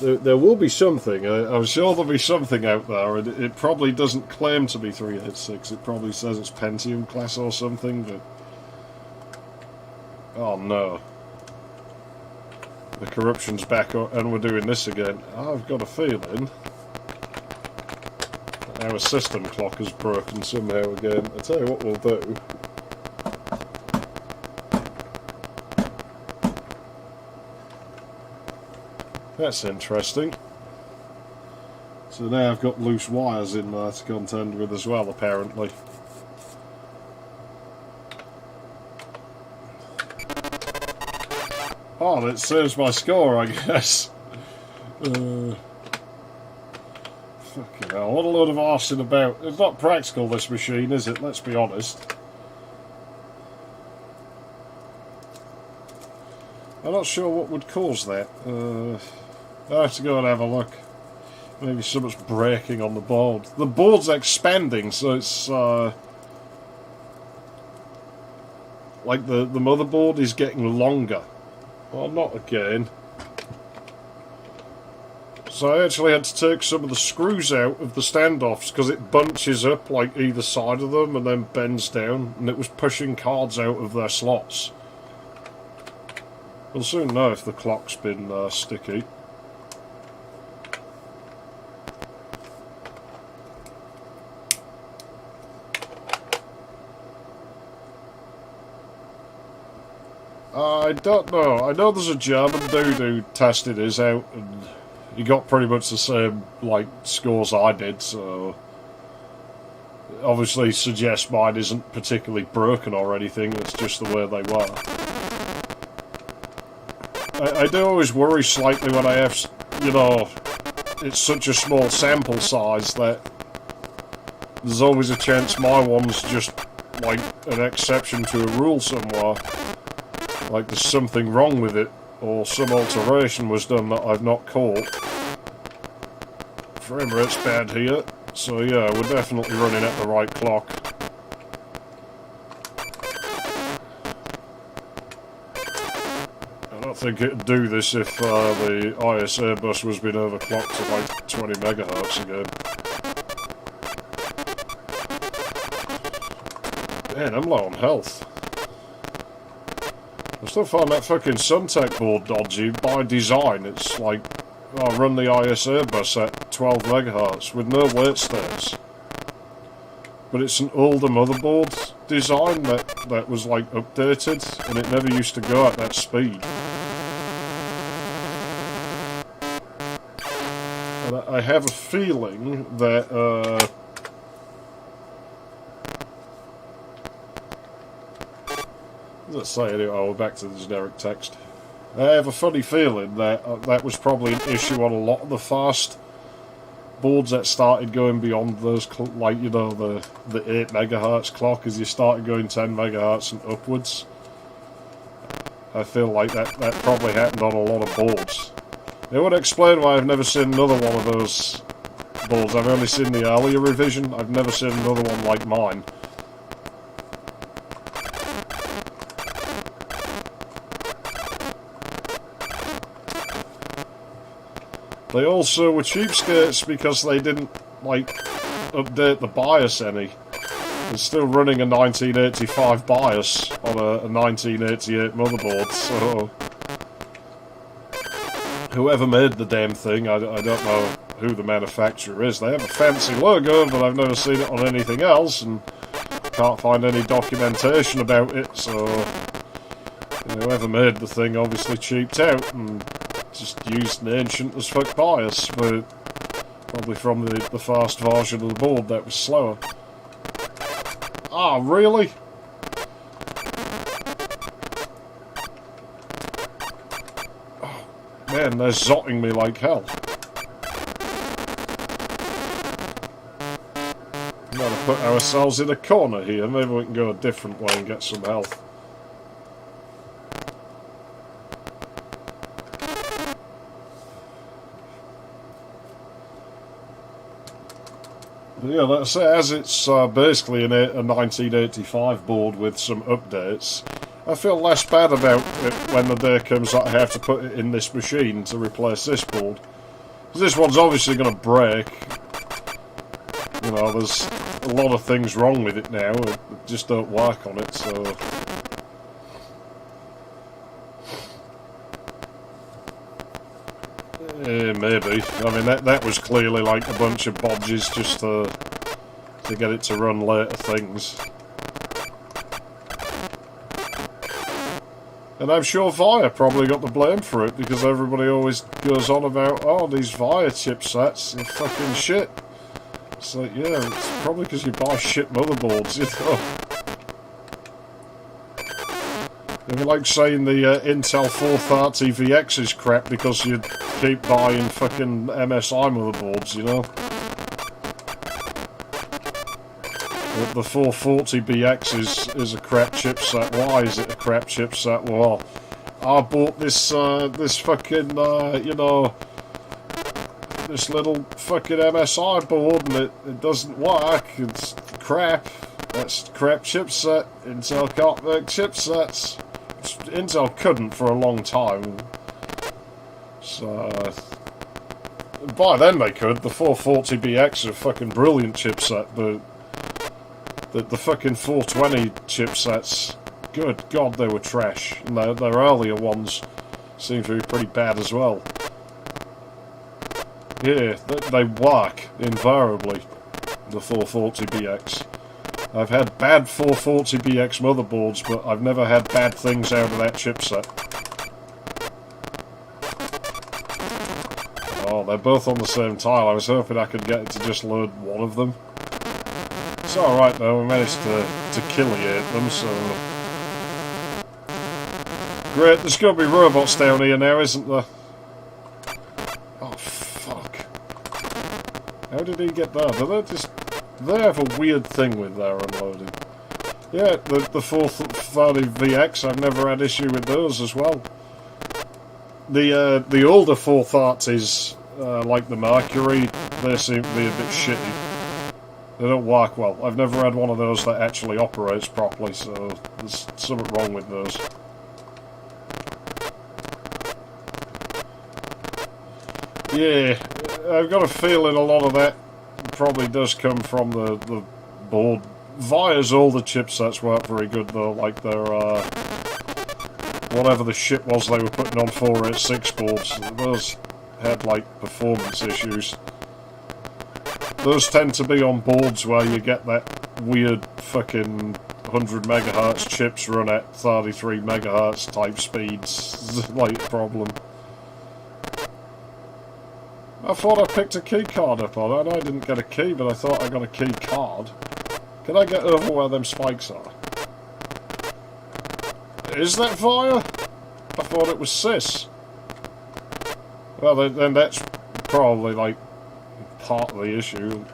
There will be something. I'm sure there'll be something out there, and it probably doesn't claim to be 386. It probably says it's Pentium class or something, but... Oh no. The corruption's back up, and we're doing this again. I've got a feeling that our system clock is broken somehow again. I'll tell you what we'll do. That's interesting. So now I've got loose wires in there to contend with as well, apparently. Oh, that saves my score, I guess. Fucking hell, what a load of arsing about. It's not practical, this machine, is it? Let's be honest. I'm not sure what would cause that. I have to go and have a look. Maybe something's breaking on the board. The board's expanding, so it's like the motherboard is getting longer. Well, not again. So I actually had to take some of the screws out of the standoffs because it bunches up like either side of them and then bends down, and it was pushing cards out of their slots. We'll soon know if the clock's been sticky. I don't know. I know there's a German dude who tested his out, and he got pretty much the same like scores I did. So obviously suggests mine isn't particularly broken or anything. It's just the way they were. I do always worry slightly when I have, you know, it's such a small sample size that there's always a chance my one's just like an exception to a rule somewhere. Like there's something wrong with it, or some alteration was done that I've not caught. Frame rate's bad here, so yeah, we're definitely running at the right clock. I don't think it'd do this if the ISA bus was being overclocked to like 20 megahertz again. Man, I'm low on health. I still find that fucking Suntech board dodgy by design. It's like, I run the ISA bus at 12 megahertz with no wait states. But it's an older motherboard design that was like updated, and it never used to go at that speed. And I have a feeling that let's say anyway, we're back to the generic text. I have a funny feeling that that was probably an issue on a lot of the fast boards that started going beyond those, like, you know, the 8 megahertz clock as you started going 10 megahertz and upwards. I feel like that probably happened on a lot of boards. It would explain why I've never seen another one of those boards. I've only seen the earlier revision. I've never seen another one like mine. They also were cheapskates because they didn't, like, update the BIOS any. They're still running a 1985 BIOS on a 1988 motherboard, so... Whoever made the damn thing, I don't know who the manufacturer is. They have a fancy logo, but I've never seen it on anything else, and can't find any documentation about it, so... Whoever made the thing obviously cheaped out, and just used an ancient as fuck BIOS, but probably from the fast version of the board that was slower. Ah, really? Oh, man, they're zotting me like hell. We've got to put ourselves in a corner here. Maybe we can go a different way and get some health. But yeah, let's say, as it's basically a 1985 board with some updates, I feel less bad about it when the day comes that I have to put it in this machine to replace this board. Because this one's obviously going to break. You know, there's a lot of things wrong with it now, it just don't work on it, so... maybe. I mean, that was clearly like a bunch of bodges just to get it to run later things. And I'm sure VIA probably got the blame for it, because everybody always goes on about, oh, these VIA chipsets are fucking shit. It's like, yeah, it's probably because you buy shit motherboards, you know. It'd be like saying the Intel 430 VX is crap because you keep buying fucking MSI motherboards, you know? The 440BX is a crap chipset. Why is it a crap chipset? Well, I bought this this fucking, you know, this little fucking MSI board and it doesn't work. It's crap. That's crap chipset. Intel can't make chipsets. Intel couldn't for a long time. So... by then they could. The 440BX is a fucking brilliant chipset, but... The fucking 420 chipsets, good God, they were trash. And their earlier ones seem to be pretty bad as well. Yeah, they work, invariably, the 440BX. I've had bad 440BX motherboards, but I've never had bad things out of that chipset. Oh, they're both on the same tile. I was hoping I could get it to just load one of them. It's alright though, we managed to killate them, so... Great, there's going to be robots down here now, isn't there? Oh, fuck. How did he get there? They have a weird thing with their unloading. Yeah, the 430VX, I've never had issue with those as well. The older 430s, like the Mercury, they seem to be a bit shitty. They don't work well. I've never had one of those that actually operates properly, so there's something wrong with those. Yeah, I've got a feeling a lot of that probably does come from the board. VIA's older chipsets weren't very good though, like their, whatever the shit was they were putting on 486 boards. Those had, like, performance issues. Those tend to be on boards where you get that weird fucking 100 megahertz chips run at 33 megahertz type speeds, like, problem. I thought I picked a key card up on it. I didn't get a key, but I thought I got a key card. Can I get over where them spikes are? Is that VIA? I thought it was Sys. Well, then that's probably, like, part of the issue.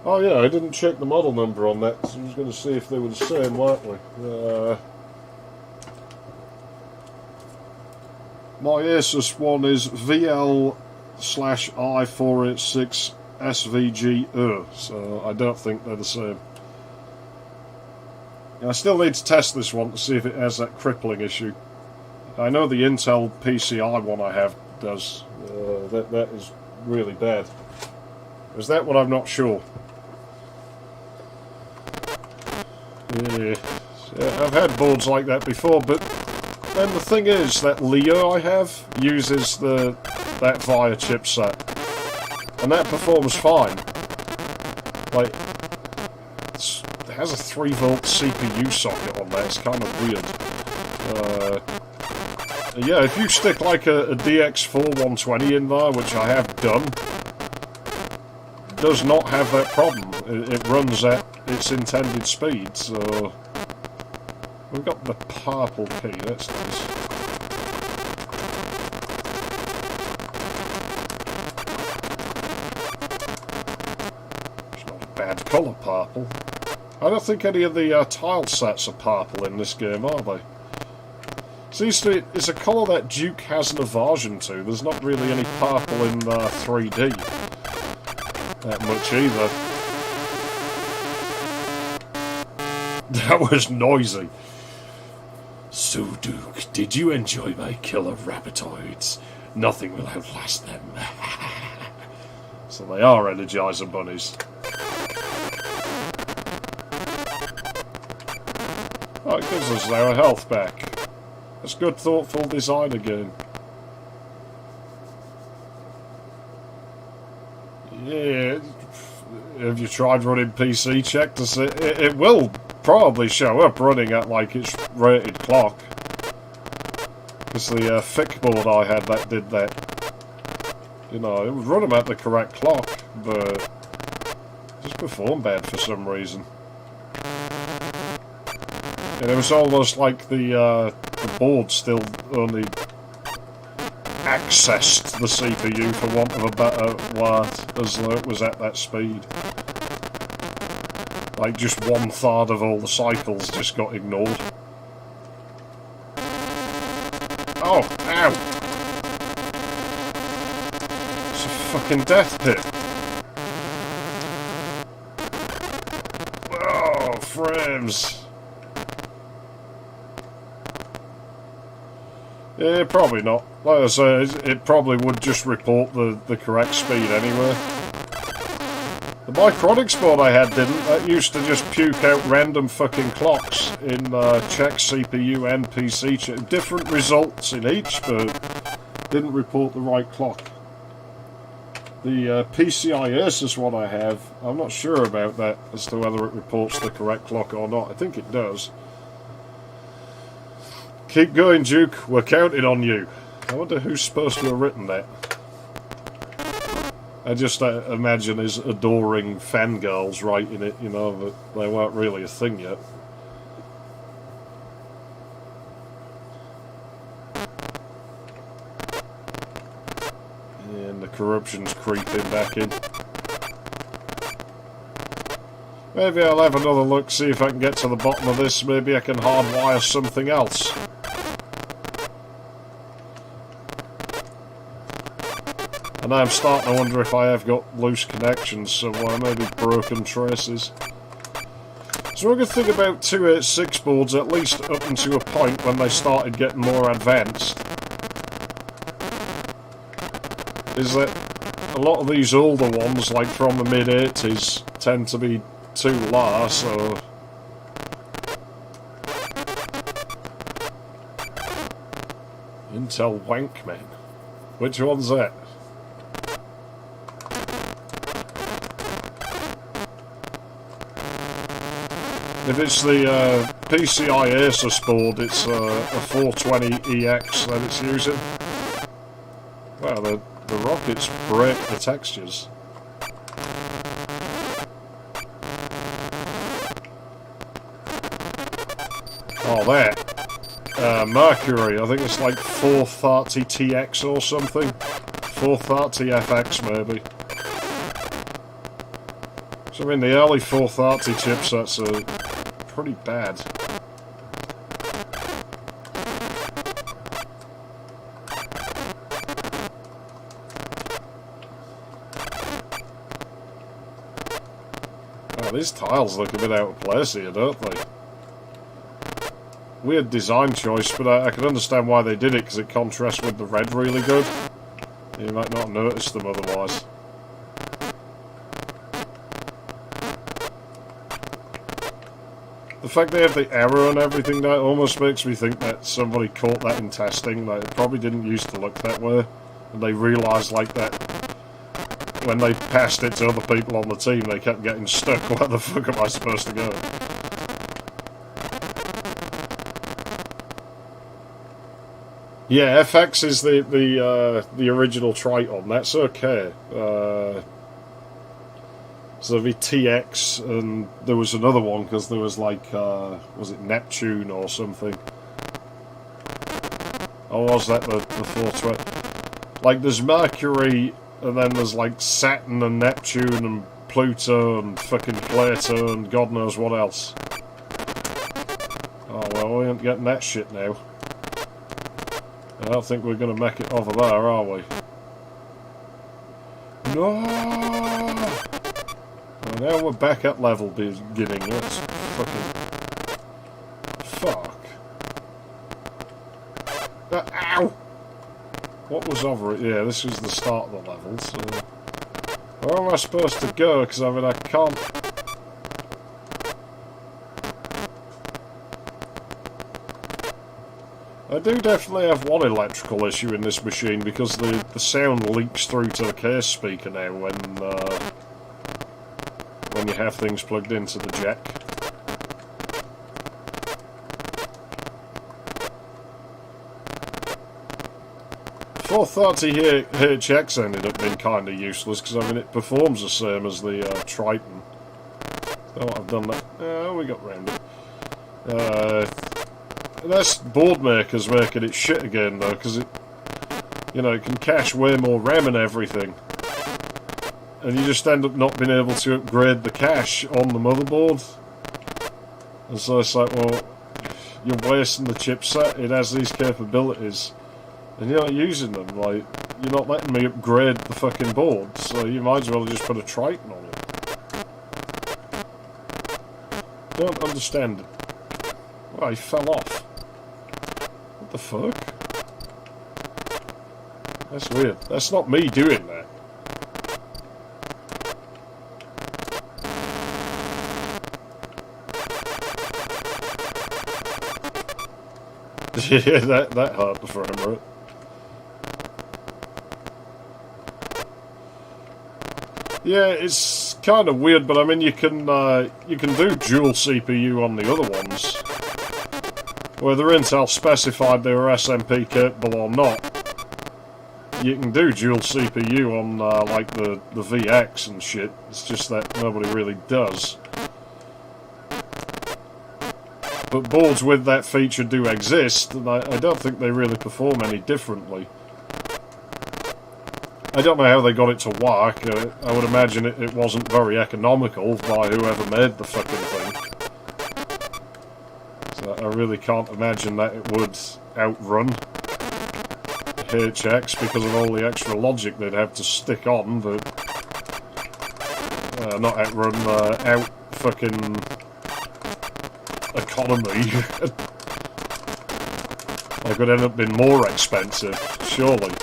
Oh yeah, I didn't check the model number on that, so I was going to see if they were the same, weren't we? My Asus one is VL/I486SVGE, so I don't think they're the same. I still need to test this one to see if it has that crippling issue. I know the Intel PCI one I have does. That is really bad. Is that what I'm not sure? Yeah, I've had boards like that before, but then the thing is that Leo I have uses that VIA chipset, and that performs fine. Like, it has a 3-volt CPU socket on there. It's kind of weird. Yeah, if you stick like a DX4 120 in there, which I have done, it does not have that problem. It runs at its intended speed, so... We've got the purple key, that's nice. It's not a bad colour, purple. I don't think any of the tile sets are purple in this game, are they? It's a colour that Duke has an aversion to. There's not really any purple in 3D. That much either. That was noisy. So, Duke, did you enjoy my killer rabbitoids? Nothing will outlast them. So they are Energizer bunnies. Oh, it gives us our health back. That's good, thoughtful design again. Yeah. Have you tried running PC check to see? It will probably show up running at like its rated clock. Because the thick board I had that did that. You know, it would run them at the correct clock, but it just performed bad for some reason. And it was almost like the board still only accessed the CPU, for want of a better word, as though it was at that speed. Like just 1/3 of all the cycles just got ignored. Oh, ow! It's a fucking death pit. Oh, frames. Yeah, probably not. Like I say, it probably would just report the correct speed anyway. The Micronics board I had didn't. That used to just puke out random fucking clocks in check CPU and PC check. Different results in each, but didn't report the right clock. The PCI Asus one I have, I'm not sure about that as to whether it reports the correct clock or not. I think it does. Keep going, Duke. We're counting on you. I wonder who's supposed to have written that. I just imagine his adoring fangirls writing it, you know, but they weren't really a thing yet. And the corruption's creeping back in. Maybe I'll have another look, see if I can get to the bottom of this. Maybe I can hardwire something else. And I'm starting to wonder if I have got loose connections somewhere, maybe broken traces. So a good thing about 286 boards, at least up until a point when they started getting more advanced, is that a lot of these older ones, like from the mid-80s, tend to be too low, so... Intel Wankman. Which one's that? If it's the PCI Asus board, it's a 420EX that it's using. Wow, the rockets break the textures. Oh, that. Mercury, I think it's like 430TX or something. 430FX maybe. So I mean, the early 430 chipsets are pretty bad. Oh, these tiles look a bit out of place here, don't they? weird design choice, but I can understand why they did it, because it contrasts with the red really good. You might not notice them otherwise. The fact they have the arrow and everything now almost makes me think that somebody caught that in testing. Like, it probably didn't used to look that way, and they realised like that when they passed it to other people on the team, they kept getting stuck. Where the fuck am I supposed to go? Yeah, FX is the original Triton. That's okay. So there'd be TX, and there was another one, because there was like, was it Neptune or something? Or was that the 420? Like, there's Mercury, and then there's like Saturn and Neptune and Pluto and fucking Plato and God knows what else. Oh well, we ain't getting that shit now. I don't think we're going to make it over there, are we? No! Oh, now we're back at level beginning. Let's fucking... Fuck. Ow! What was over it? Yeah, this is the start of the level, so... Where am I supposed to go? Because, I mean, I can't... I do definitely have one electrical issue in this machine, because the sound leaks through to the case speaker now when you have things plugged into the jack. .430 HX ended up being kind of useless, because I mean it performs the same as the Triton. Oh, I've done that. Oh, we got round it. That's board makers making it shit again though, because it, you know, it can cache way more RAM and everything, and you just end up not being able to upgrade the cache on the motherboard. And so it's like, well, you're wasting the chipset. It has these capabilities, and you're not using them. Like, you're not letting me upgrade the fucking board, so you might as well just put a Triton on it. Don't understand it. Oh, he fell off. What the fuck? That's weird. That's not me doing that. Yeah, that hurt the frame rate. Yeah, it's kind of weird, but I mean you can do dual CPU on the other ones. Whether Intel specified they were SMP capable or not, you can do dual CPU on like the VX and shit. It's just that nobody really does. But boards with that feature do exist, and I don't think they really perform any differently. I don't know how they got it to work. I would imagine it wasn't very economical by whoever made the fucking thing. So I really can't imagine that it would outrun HX because of all the extra logic they'd have to stick on, but... not outrun, out fucking... economy. It could end up being more expensive, surely.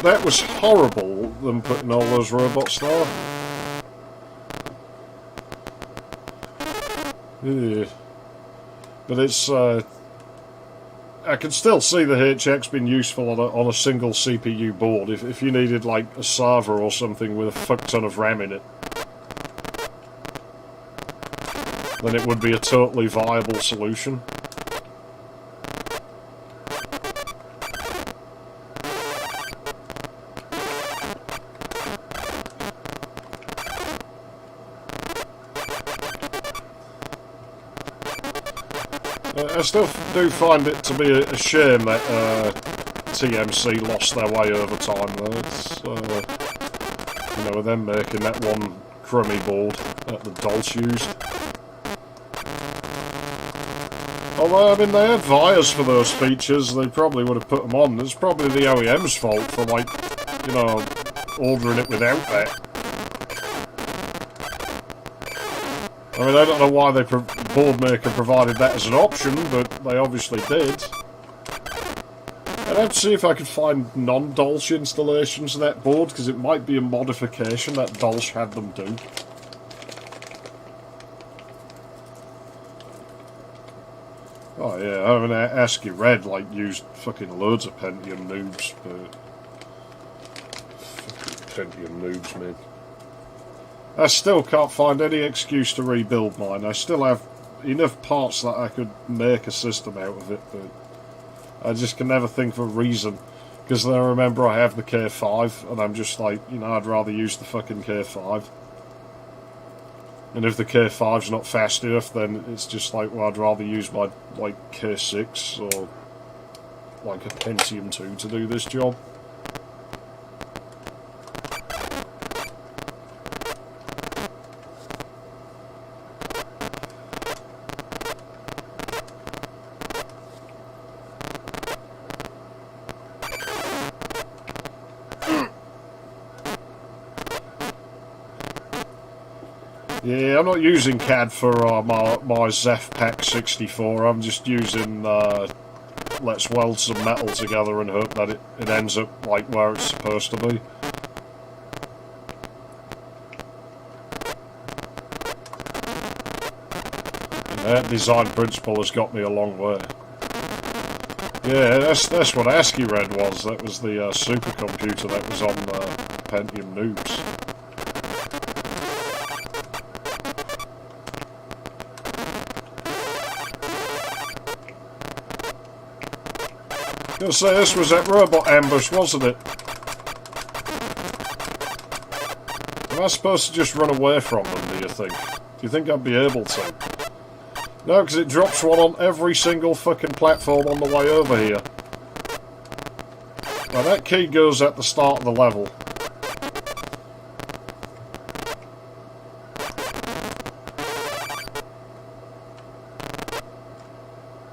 That was horrible, them putting all those robots there. Yeah. But it's, I can still see the HX being useful on a single CPU board, if you needed, like, a server or something with a fuck ton of RAM in it. Then it would be a totally viable solution. I still do find it to be a shame that TMC lost their way over time, though. It's, you know, with them making that one crummy board that the Dolce used. Although, I mean, they had vias for those features, they probably would have put them on. It's probably the OEM's fault for, like, you know, ordering it without that. I mean, I don't know why the board maker provided that as an option, but they obviously did. I'd have to see if I could find non-Dolch installations of that board, because it might be a modification that Dolch had them do. Oh yeah, I mean, ASCII Red, like, used fucking loads of Pentium noobs, but... Fucking Pentium noobs, man. I still can't find any excuse to rebuild mine. I still have enough parts that I could make a system out of it, but I just can never think of a reason. Because then I remember I have the K5, and I'm just like, you know, I'd rather use the fucking K5. And if the K5's not fast enough, then it's just like, well, I'd rather use my, like, K6 or, like, a Pentium 2 to do this job. Yeah, I'm not using CAD for my Zeph Pack 64. I'm just using let's weld some metal together and hope that it ends up like where it's supposed to be. That design principle has got me a long way. Yeah, that's what ASCII Red was. That was the supercomputer that was on Pentium noobs. I was gonna say, this was that robot ambush, wasn't it? Am I supposed to just run away from them, do you think? Do you think I'd be able to? No, because it drops one on every single fucking platform on the way over here. Now that key goes at the start of the level.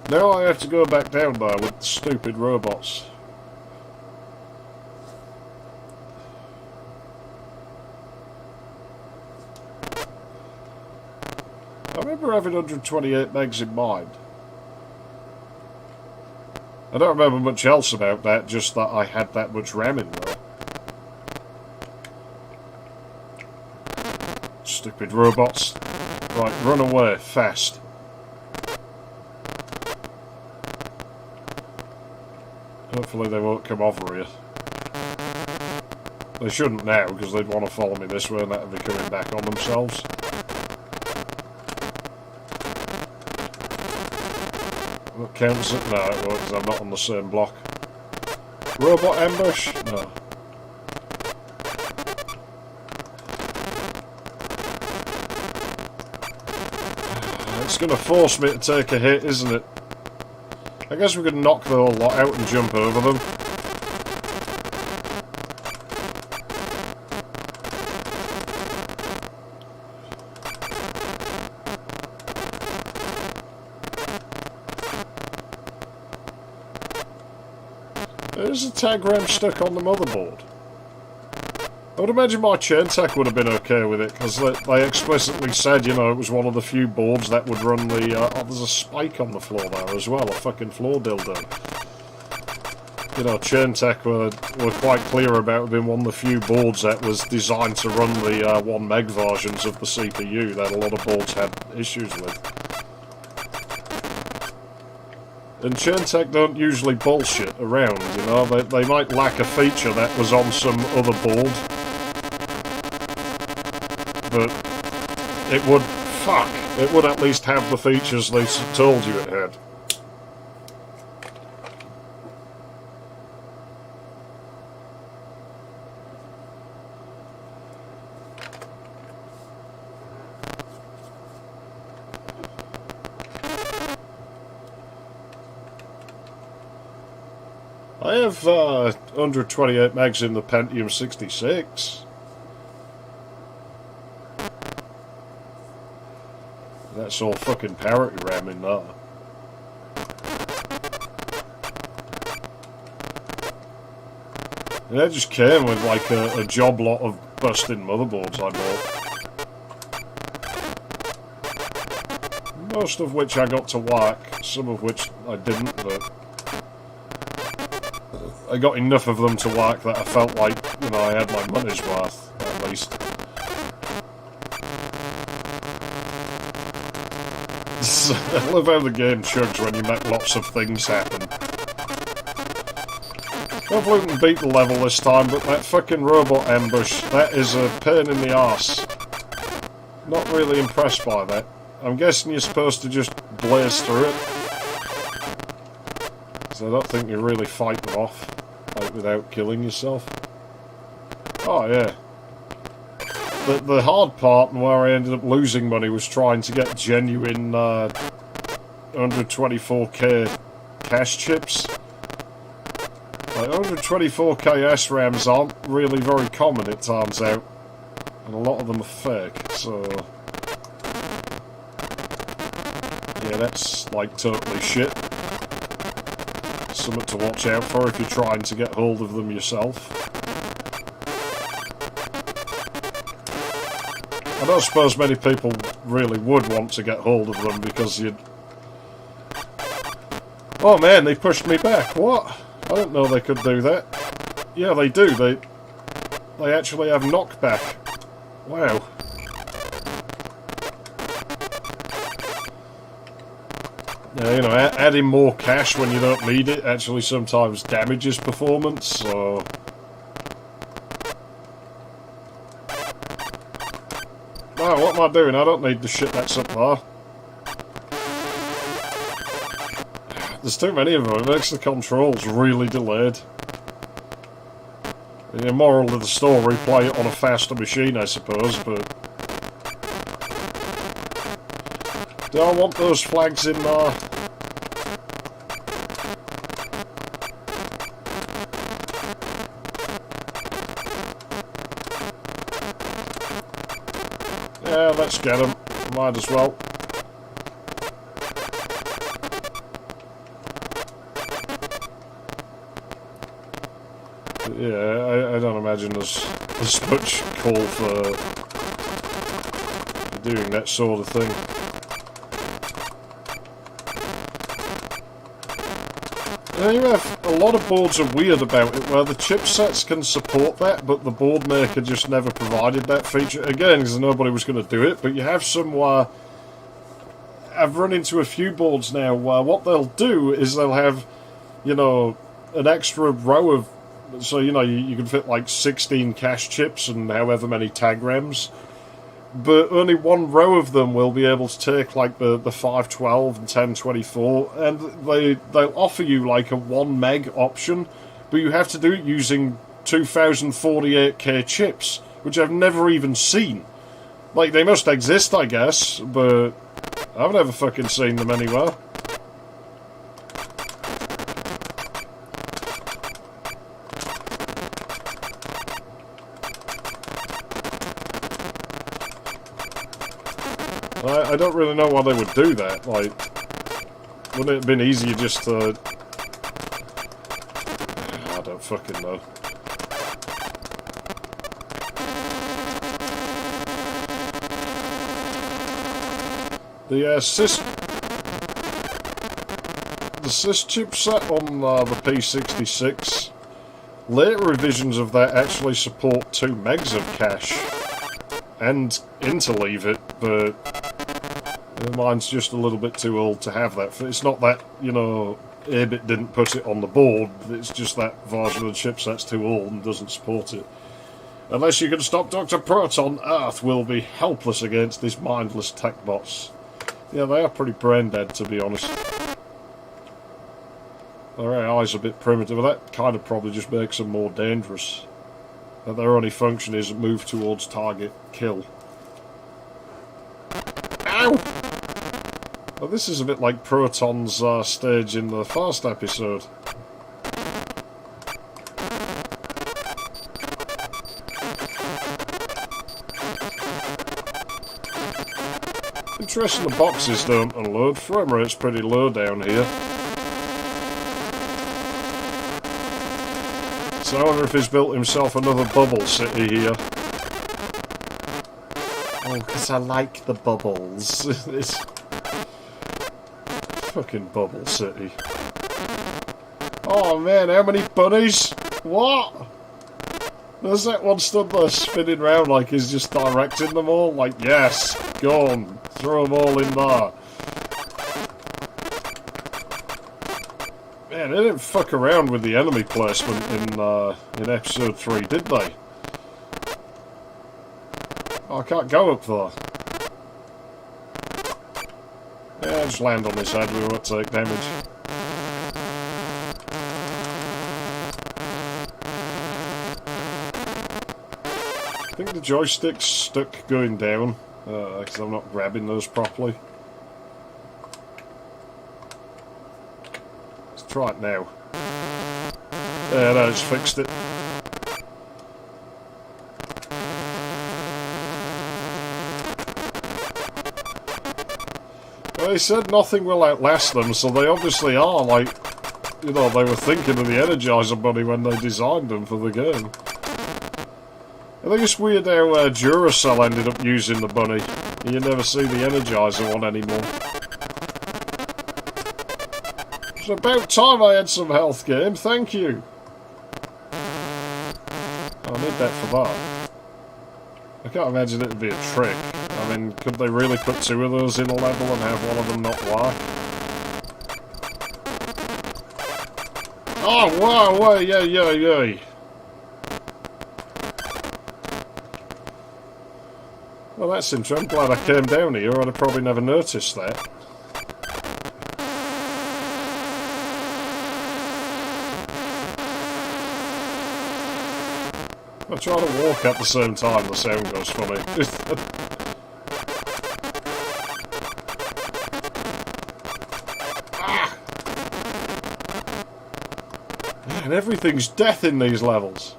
Now I have to go back down there with the stupid robots. I remember having 128 megs in mind. I don't remember much else about that, just that I had that much RAM in there. Stupid robots. Right, run away, fast. Hopefully they won't come over here. They shouldn't now, because they'd want to follow me this way and that'd be coming back on themselves. What counts it? No, it won't, because I'm not on the same block. Robot ambush? No. It's going to force me to take a hit, isn't it? I guess we could knock the whole lot out and jump over them. There's a tag RAM stuck on the motherboard. I would imagine my chain tech would have been okay with it, because they explicitly said, you know, it was one of the few boards that would run the... oh, there's a spike on the floor there as well, a fucking floor dildo. You know, chain tech were quite clear about being one of the few boards that was designed to run the 1 meg versions of the CPU that a lot of boards had issues with. And chain tech don't usually bullshit around, you know, they might lack a feature that was on some other board. But it would at least have the features they told you it had. I have 128 megs in the Pentium 66. That's all fucking parity RAM in there. And that just came with like a job lot of busting motherboards I bought. Most of which I got to whack, some of which I didn't, but I got enough of them to whack that I felt like, you know, I had my money's worth, at least. I love how the game chugs when you make lots of things happen. Hopefully we can beat the level this time, but that fucking robot ambush, that is a pain in the arse. Not really impressed by that. I'm guessing you're supposed to just blaze through it. So I don't think you really fight them off, like, without killing yourself. Oh yeah. The hard part and where I ended up losing money was trying to get genuine 124k cash chips. Like 124k SRAMs aren't really very common, it turns out. And a lot of them are fake, so... yeah, that's like totally shit. Something to watch out for if you're trying to get hold of them yourself. I don't suppose many people really would want to get hold of them because you'd... oh man, they pushed me back. What? I didn't know they could do that. Yeah, they do. They actually have knockback. Wow. Yeah, you know, adding more cash when you don't need it actually sometimes damages performance, so... oh, what am I doing? I don't need the shit that's up there. There's too many of them, it makes the controls really delayed. The moral of the story, play it on a faster machine, I suppose, but... do I want those flags in there? Yeah, let's get them. Might as well. But yeah, I don't imagine there's much call for doing that sort of thing. Now you have a lot of boards are weird about it, where the chipsets can support that, but the board maker just never provided that feature. Again, because nobody was going to do it, but you have some where... I've run into a few boards now where what they'll do is they'll have, you know, an extra row of... so, you know, you can fit like 16 cache chips and however many tag RAMs. But only one row of them will be able to take like the 512 and 1024, and they'll offer you like a 1 meg option, but you have to do it using 2048k chips, which I've never even seen. Like, they must exist, I guess, but I've never fucking seen them anywhere. I don't really know why they would do that. Like, wouldn't it have been easier just to... I don't fucking know. The sys chipset on the P66, later revisions of that actually support 2 megs of cache and interleave it, but mine's just a little bit too old to have that. It's not that, you know, Abit didn't put it on the board, it's just that version of the chipset's too old and doesn't support it. Unless you can stop Dr. Proton, Earth will be helpless against these mindless tech bots. Yeah, they are pretty brain dead, to be honest. Their AI's a bit primitive, but that kind of probably just makes them more dangerous. That their only function is move towards target, kill. Ow! Well, this is a bit like Proton's stage in the first episode. Interesting the boxes don't unload. Frame rate's pretty low down here. So I wonder if he's built himself another bubble city here. Oh, because I like the bubbles. Fucking Bubble City. Oh man, how many bunnies? What? There's that one stood there spinning around like he's just directing them all. Like, yes, go on, throw them all in there. Man, they didn't fuck around with the enemy placement in episode 3, did they? Oh, I can't go up there. Yeah, just land on his head, we won't take damage. I think the joystick's stuck going down, because I'm not grabbing those properly. Let's try it now. Yeah, no, it's fixed it. Well, they said nothing will outlast them, so they obviously are, like, you know, they were thinking of the Energizer Bunny when they designed them for the game. I think it's weird how Duracell ended up using the bunny. You never see the Energizer one anymore. It's about time I had some health, game, thank you. I need that for that. I can't imagine it would be a trick. I mean, could they really put 2 of those in a level and have one of them not work? Oh, wow, yeah. Well, that's interesting. I'm glad I came down here, or I'd have probably never noticed that. I try to walk at the same time, the sound goes funny. Ah! Man, everything's death in these levels.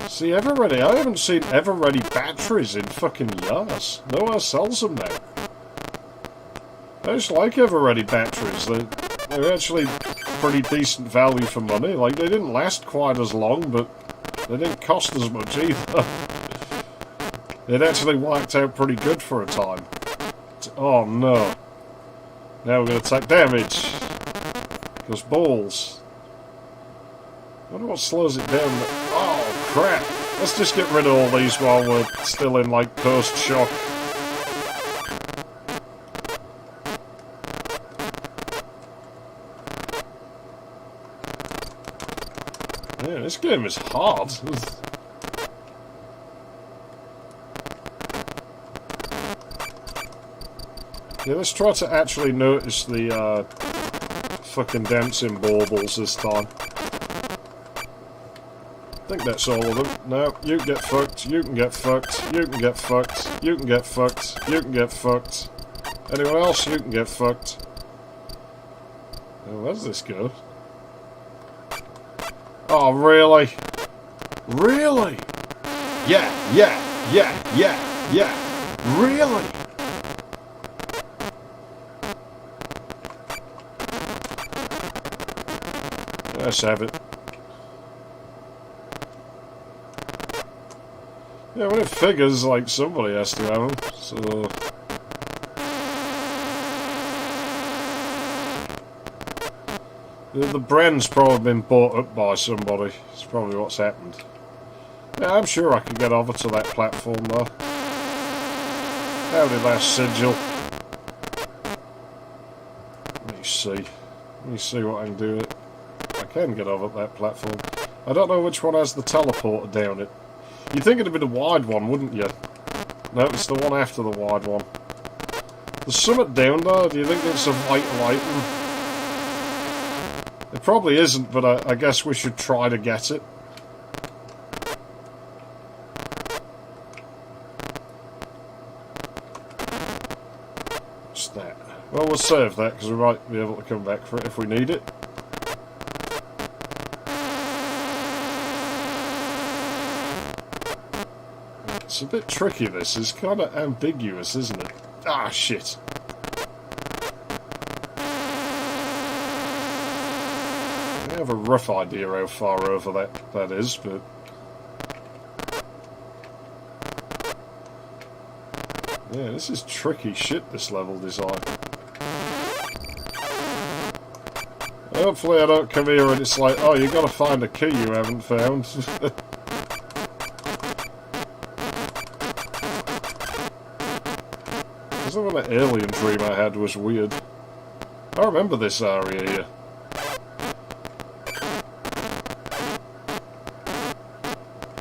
See, Ever-Ready, I haven't seen Ever-Ready batteries in fucking years. Nowhere sells them now. I just like Ever-Ready batteries. They're actually pretty decent value for money. Like, they didn't last quite as long, but they didn't cost as much either. It actually worked out pretty good for a time. Oh no. Now we're going to take damage. Because balls. I wonder what slows it down. Oh crap. Let's just get rid of all these while we're still in, like, post-shock. Yeah, this game is hard. Yeah, let's try to actually notice the fucking dancing baubles this time. I think that's all of them. No, you can get fucked, you can get fucked, you can get fucked, you can get fucked, you can get fucked. Anyone else, you can get fucked. Oh, where's this go? Oh, really? Really? Yeah. Really? Let's have it. Yeah, when it figures like somebody has to have them, so... The brand's probably been bought up by somebody. It's probably what's happened. Yeah, I'm sure I could get over to that platform though. Howdy there, Sigil. Let me see. Let me see what I can do with it. I can get over that platform. I don't know which one has the teleporter down it. You'd think it'd be the wide one, wouldn't you? No, it's the one after the wide one. There's something down there. Do you think it's a vital item? It probably isn't, but I guess we should try to get it. What's that? Well, we'll save that, because we might be able to come back for it if we need it. It's a bit tricky, this. It's kind of ambiguous, isn't it? Ah, shit. I have a rough idea how far over that is, but... Yeah, this is tricky shit, this level design. Hopefully I don't come here and it's like, oh, you gotta find a key you haven't found. Some of the alien dream I had was weird. I remember this area here.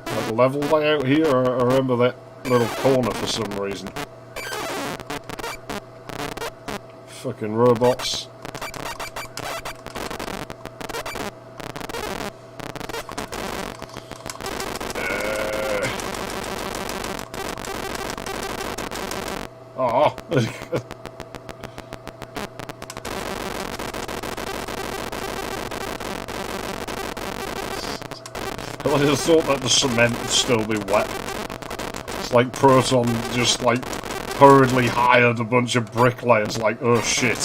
Like level layout here, I remember that little corner for some reason. Fucking robots. Oh. I just thought that the cement would still be wet. It's like Proton just like hurriedly hired a bunch of bricklayers, like, oh shit.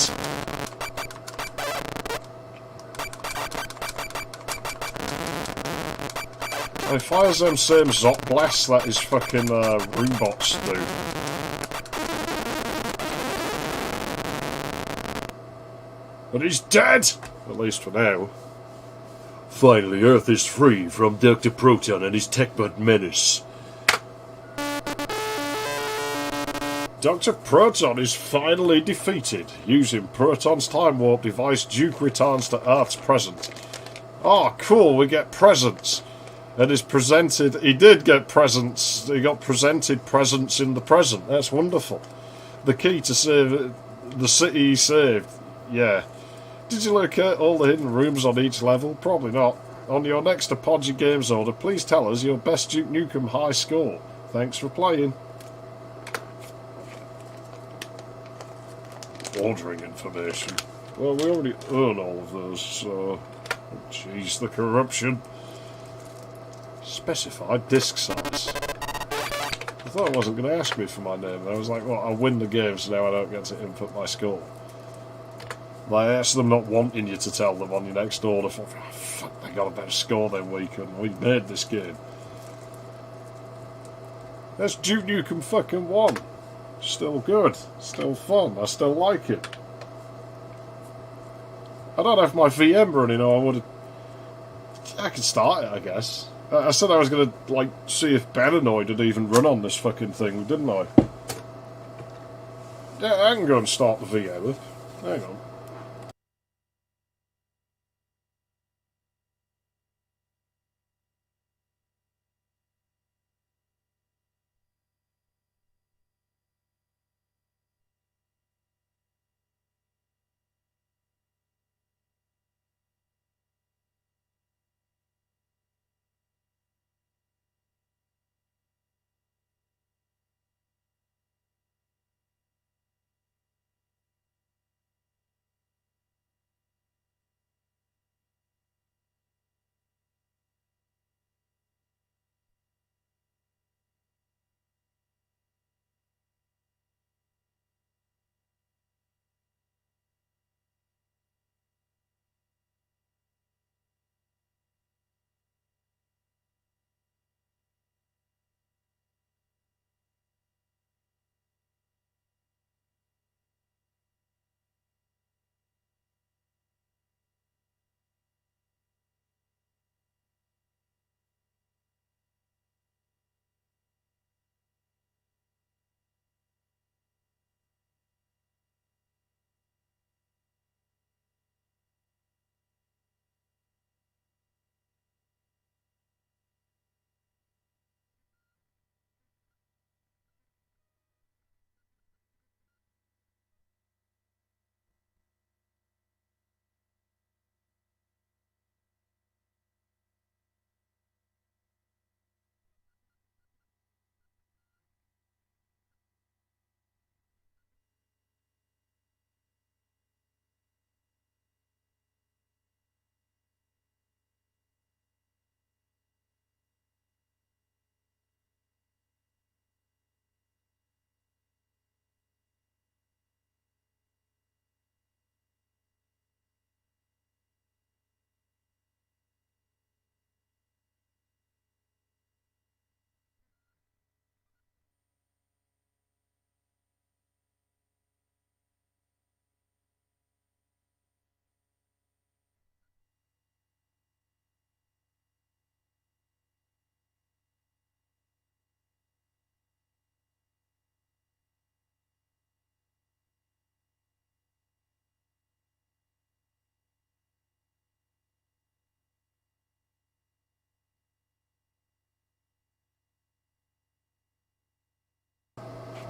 He fires them same Zot blasts that his fucking robots do. But he's dead! At least for now. Finally, Earth is free from Dr. Proton and his Techbot menace. Dr. Proton is finally defeated. Using Proton's time warp device, Duke returns to Earth's present. Oh, cool, we get presents. And is presented... He did get presents. He got presented presents in the present. That's wonderful. The key to save the city he saved. Yeah. Did you locate all the hidden rooms on each level? Probably not. On your next Apogee Games order, please tell us your best Duke Nukem high score. Thanks for playing. Ordering information. Well, we already earn all of those, so... Jeez, the corruption. Specified disc size. I thought it wasn't going to ask me for my name. I was like, well, I'll win the game, so now I don't get to input my score. Like, that's them not wanting you to tell them on your next order. For, oh, fuck, they got a better score than we could. We made this game. That's Duke Nukem fucking 1. Still good. Still fun. I still like it. I don't have my VM running, or I would have... I could start it, I guess. I said I was going to, like, see if Paranoid would even run on this fucking thing, didn't I? Yeah, I can go and start the VM up. Hang on.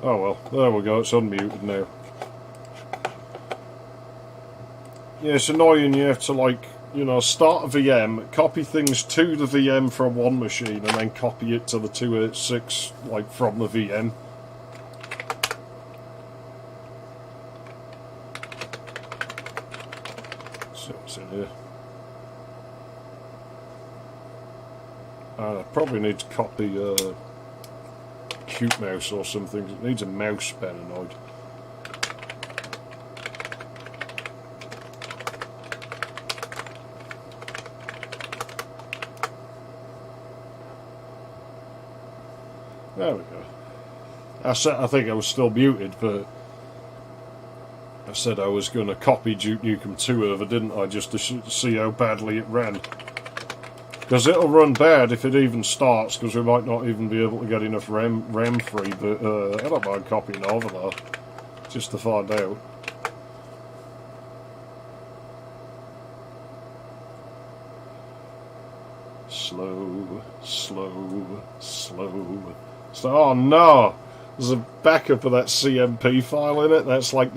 Oh well, there we go, it's unmuted now. Yeah, it's annoying you have to, like, you know, start a VM, copy things to the VM from one machine, and then copy it to the 286, like, from the VM. So what's in here? I probably need to copy Cute Mouse or something. It needs a mouse paranoid. There we go. I think I was still muted, but I said I was going to copy Duke Nukem 2 over, didn't I? Just to see how badly it ran. Because it'll run bad if it even starts, because we might not even be able to get enough RAM free, but I don't mind copying over though, just to find out. Slow, slow, slow. So, oh no! There's a backup of that CMP file in it. That's like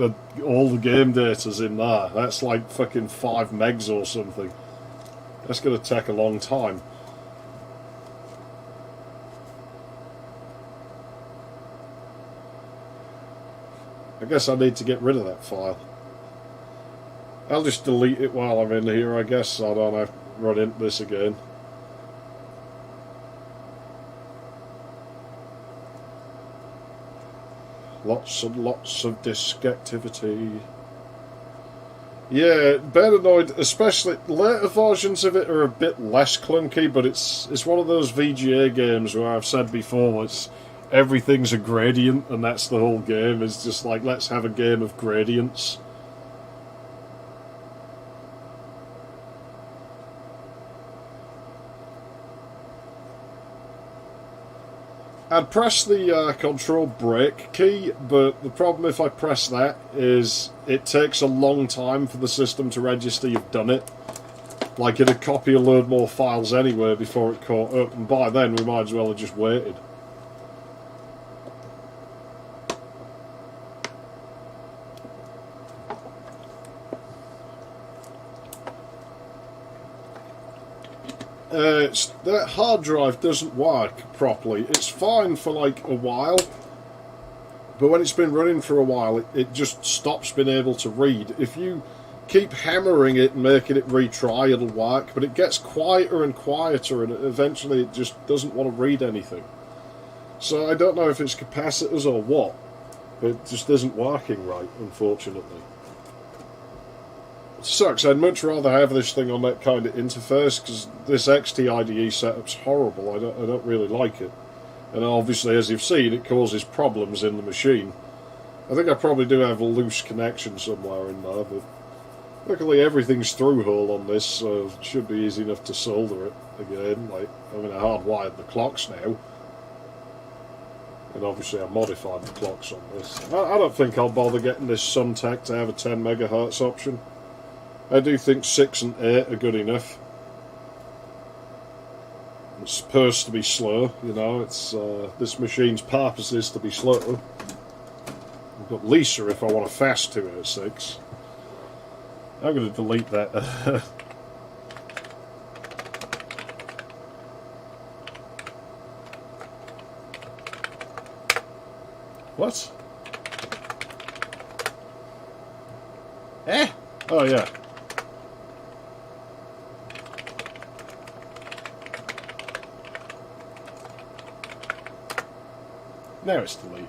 all the game data's in there. That's like fucking 5 megs or something. That's going to take a long time. I guess I need to get rid of that file. I'll just delete it while I'm in here, I guess, so I don't have to run into this again. Lots and lots of disk activity. Yeah, Paranoid, especially later versions of it are a bit less clunky, but it's one of those VGA games where I've said before, everything's a gradient, and that's the whole game. It's just like, let's have a game of gradients. I'd press the control brake key, but the problem if I press that is it takes a long time for the system to register you've done it. Like, it'd copy a load more files anyway before it caught up, and by then we might as well have just waited. That hard drive doesn't work properly. It's fine for like a while, but when it's been running for a while, it just stops being able to read. If you keep hammering it and making it retry, it'll work, but it gets quieter and quieter, and eventually it just doesn't want to read anything. So I don't know if it's capacitors or what, but it just isn't working right, unfortunately. Sucks. I'd much rather have this thing on that kind of interface, because this XT IDE setup's horrible. I don't really like it, and obviously, as you've seen, it causes problems in the machine. I think I probably do have a loose connection somewhere in there, but luckily everything's through-hole on this, so it should be easy enough to solder it again. Like, I mean, I hardwired the clocks now, and obviously I modified the clocks on this. I don't think I'll bother getting this Suntech to have a 10 megahertz option. I do think 6 and 8 are good enough. It's supposed to be slow, you know. It's this machine's purpose is to be slow. I've got Lisa if I want a fast 286. I'm going to delete that. What? Eh? Oh yeah. Now it's deleted.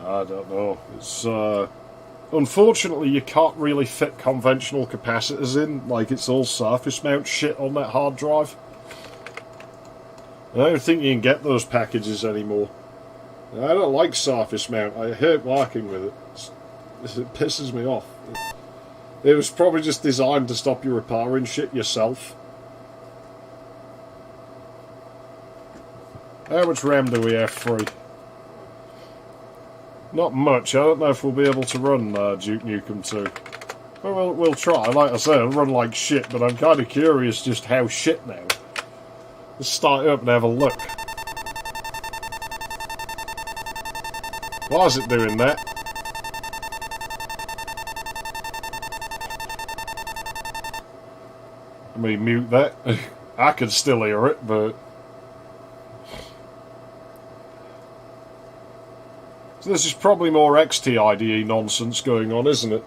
I don't know. It's unfortunately you can't really fit conventional capacitors in. Like, it's all surface mount shit on that hard drive. I don't think you can get those packages anymore. I don't like surface mount. I hate working with it. It pisses me off. It was probably just designed to stop you repairing shit yourself. How much RAM do we have free? Not much. I don't know if we'll be able to run Duke Nukem 2. But we'll try. Like I say, I'll run like shit, but I'm kind of curious just how shit now. Let's start it up and have a look. Why is it doing that? Let me mute that. I can still hear it, but... So this is probably more XTIDE nonsense going on, isn't it?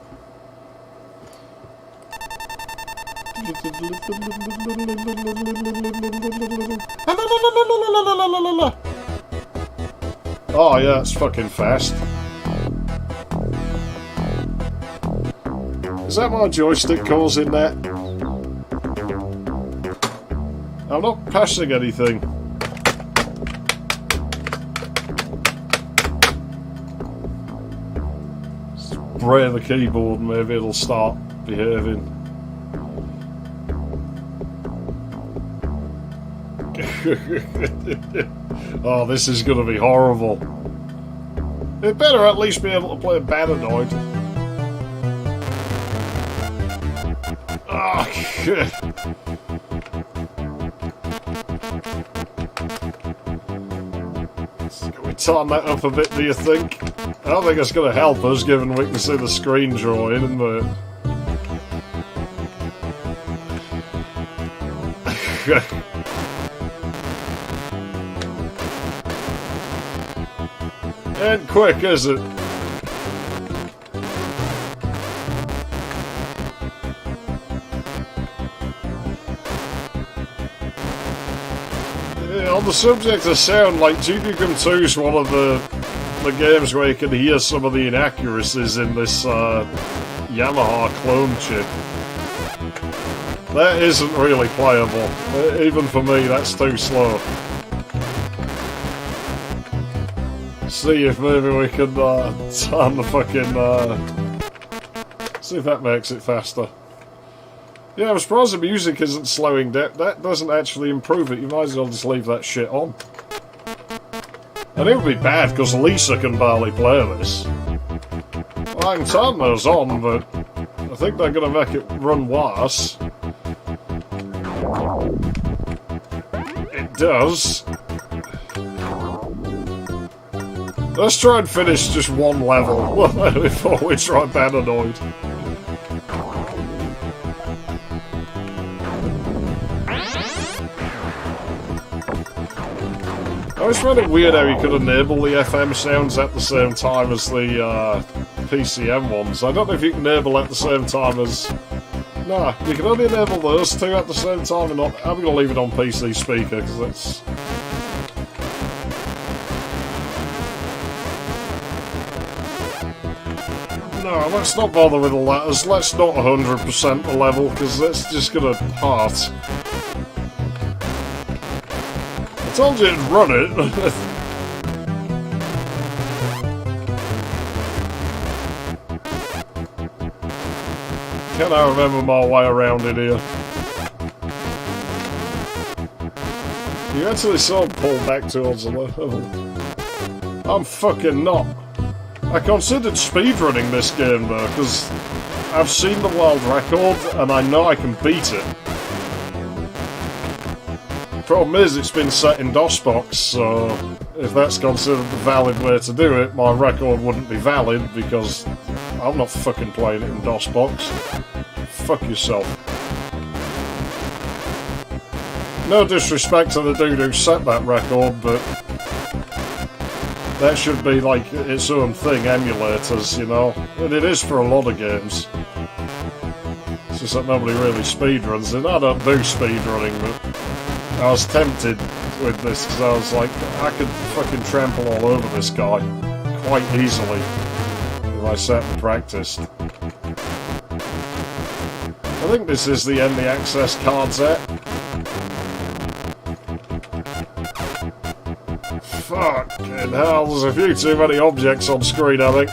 Oh yeah, it's fucking fast. Is that my joystick causing that? I'm not passing anything. Spray the keyboard and maybe it'll start behaving. Oh, this is going to be horrible. It better at least be able to play Bananoid. Oh, shit. Can we turn that up a bit, do you think? I don't think it's going to help us, given we can see the screen drawing, isn't it? Ain't quick, is it? Yeah, on the subject of sound, like Duke Nukem 2 is one of the games where you can hear some of the inaccuracies in this Yamaha clone chip. That isn't really playable. Even for me, that's too slow. See if maybe we can turn the fucking... see if that makes it faster. Yeah, I'm surprised the music isn't slowing down. That doesn't actually improve it. You might as well just leave that shit on. And it would be bad, because Lisa can barely play this. Well, I can turn those on, but I think they're going to make it run worse. It does. Let's try and finish just one level before we try Bananoid. I always found it weird how you could enable the FM sounds at the same time as the PCM ones. I don't know if you can enable at the same time as... Nah, you can only enable those two at the same time and not... I'm going to leave it on PC speaker because it's... No, let's not bother with the letters. Let's not 100% the level, because that's just gonna hurt. I told you to run it. Can I remember my way around it here? You actually saw him pull back towards the level. I'm fucking not. I considered speedrunning this game though, because I've seen the world record and I know I can beat it. Problem is, it's been set in DOSBox, so if that's considered the valid way to do it, my record wouldn't be valid because I'm not fucking playing it in DOSBox. Fuck yourself. No disrespect to the dude who set that record, but that should be like its own thing, emulators, you know? And it is for a lot of games. It's just that nobody really speedruns it. I don't do speedrunning, but I was tempted with this because I was like, I could fucking trample all over this guy quite easily if I sat and practiced. I think this is the end the access card set. Fucking hell, there's a few too many objects on screen, I think.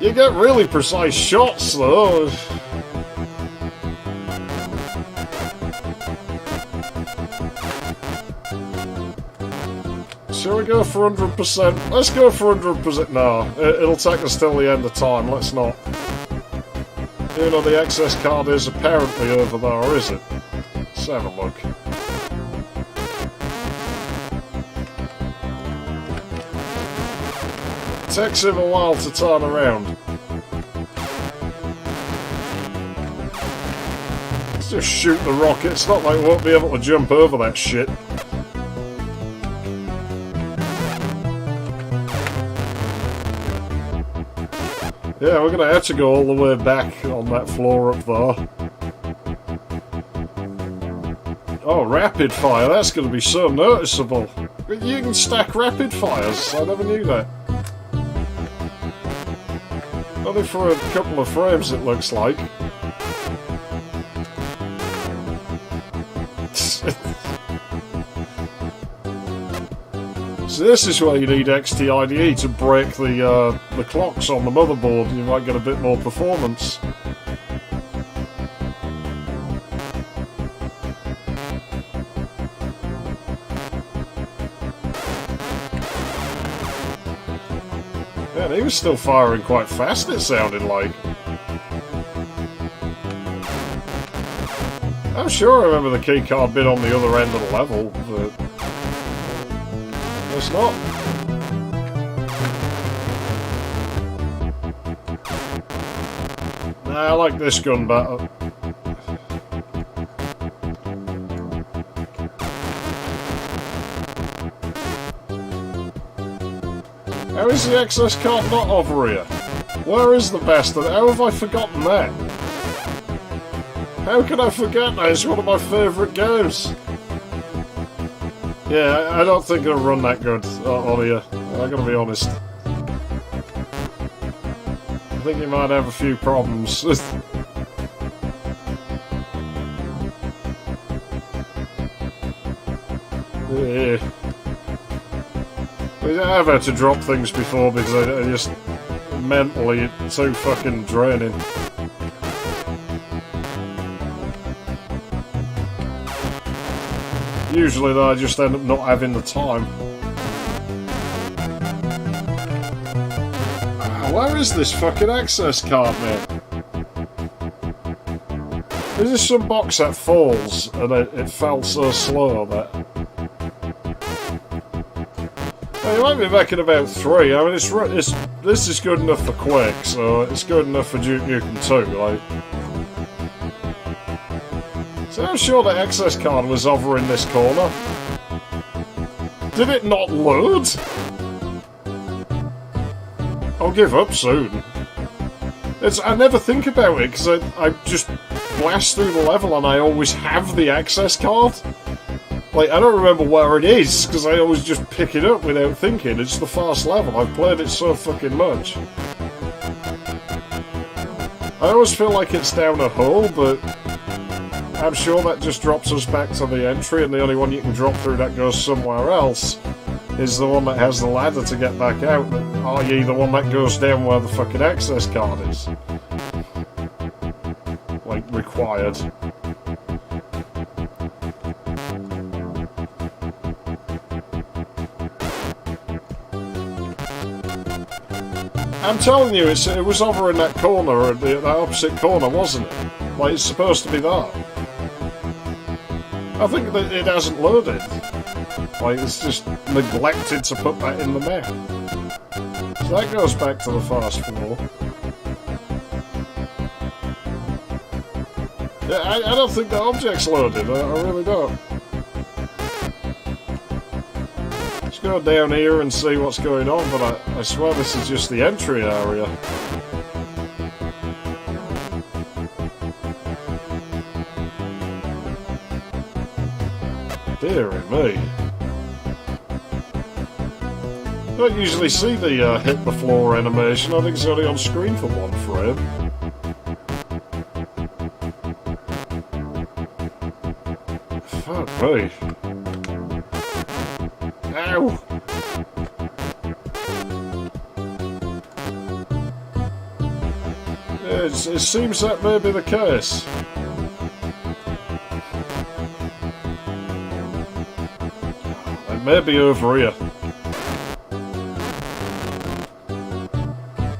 You get really precise shots, though. Shall we go for 100%? Let's go for 100%. No, it'll take us till the end of time. Let's not. You know, the access card is apparently over there, is it? Let's have a look. It takes him a while to turn around. Let's just shoot the rocket. It's not like we won't be able to jump over that shit. Yeah, we're going to have to go all the way back on that floor up there. Oh, rapid fire, that's going to be so noticeable. You can stack rapid fires, I never knew that. Only for a couple of frames it looks like. So this is where you need XTIDE to break the clocks on the motherboard. You might get a bit more performance. Yeah, and he was still firing quite fast, it sounded like. I'm sure I remember the keycard bit on the other end of the level, but it's not. Nah, I like this gun better. How is the access card not over here? Where is the bastard? How have I forgotten that? How can I forget that? It's one of my favourite games. Yeah, I don't think it'll run that good on here. I gotta be honest. I think you might have a few problems. Yeah. I've had to drop things before because I just mentally it's so fucking draining. Usually though I just end up not having the time. Where is this fucking access card, man? Is this some box that falls and it fell so slow that... You might be back in about 3. I mean, this is good enough for Quake, so it's good enough for Duke Nukem 2, like. So I'm sure the access card was over in this corner. Did it not load? I'll give up soon. I never think about it, because I just blast through the level and I always have the access card. Like, I don't remember where it is, because I always just pick it up without thinking. It's the fast level. I've played it so fucking much. I always feel like it's down a hole, but I'm sure that just drops us back to the entry, and the only one you can drop through that goes somewhere else is the one that has the ladder to get back out, i.e. the one that goes down where the fucking access card is. Like, required. I'm telling you, it was over in that corner, that opposite corner, wasn't it? Like, it's supposed to be that. I think that it hasn't loaded. Like, it's just neglected to put that in the map. So that goes back to the fast floor. Yeah, I don't think the object's loaded, I really don't. Let's go down here and see what's going on, but I swear this is just the entry area. Deary me. I don't usually see the hit the floor animation. I think it's only on screen for 1 frame. Fuck me. Ow! It seems that may be the case. It may be over here.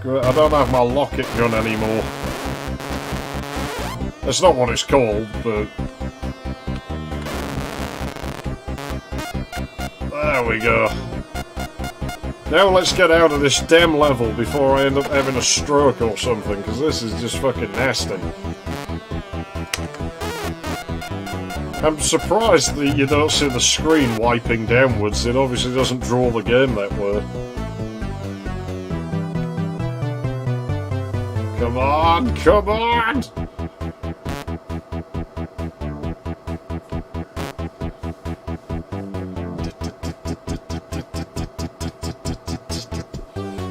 Screw it, I don't have my locket gun anymore. That's not what it's called, but... There we go. Now let's get out of this damn level before I end up having a stroke or something, because this is just fucking nasty. I'm surprised that you don't see the screen wiping downwards. It obviously doesn't draw the game that way. Come on, come on!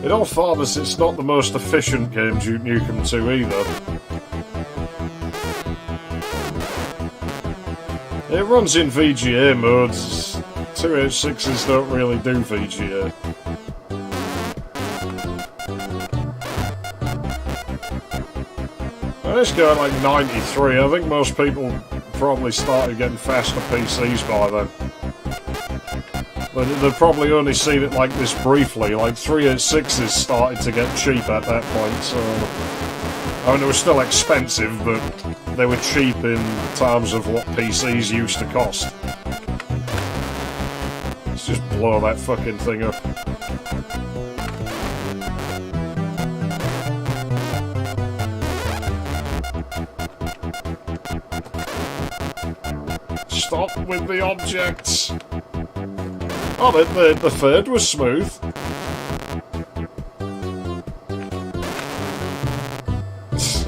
In all fairness, it's not the most efficient game, Duke Nukem 2 either. It runs in VGA modes. 286s don't really do VGA. Now this guy like 93, I think most people probably started getting faster PCs by then. But they've probably only seen it like this briefly, like 386s started to get cheap at that point, so... I mean, they were still expensive, but they were cheap in terms of what PCs used to cost. Let's just blow that fucking thing up. Stop with the objects! Oh, the third was smooth.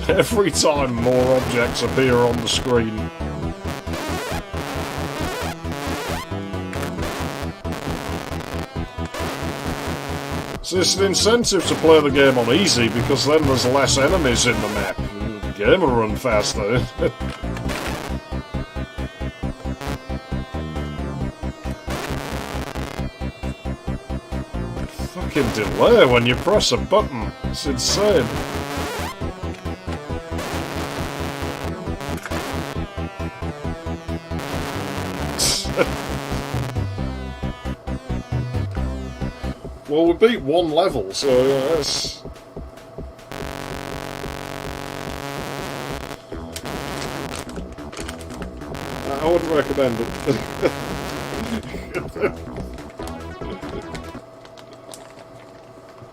Every time more objects appear on the screen. So it's an incentive to play the game on easy, because then there's less enemies in the map. The game will run faster. Fucking delay when you press a button. It's insane. Well, we beat one level, so yes. I wouldn't recommend it.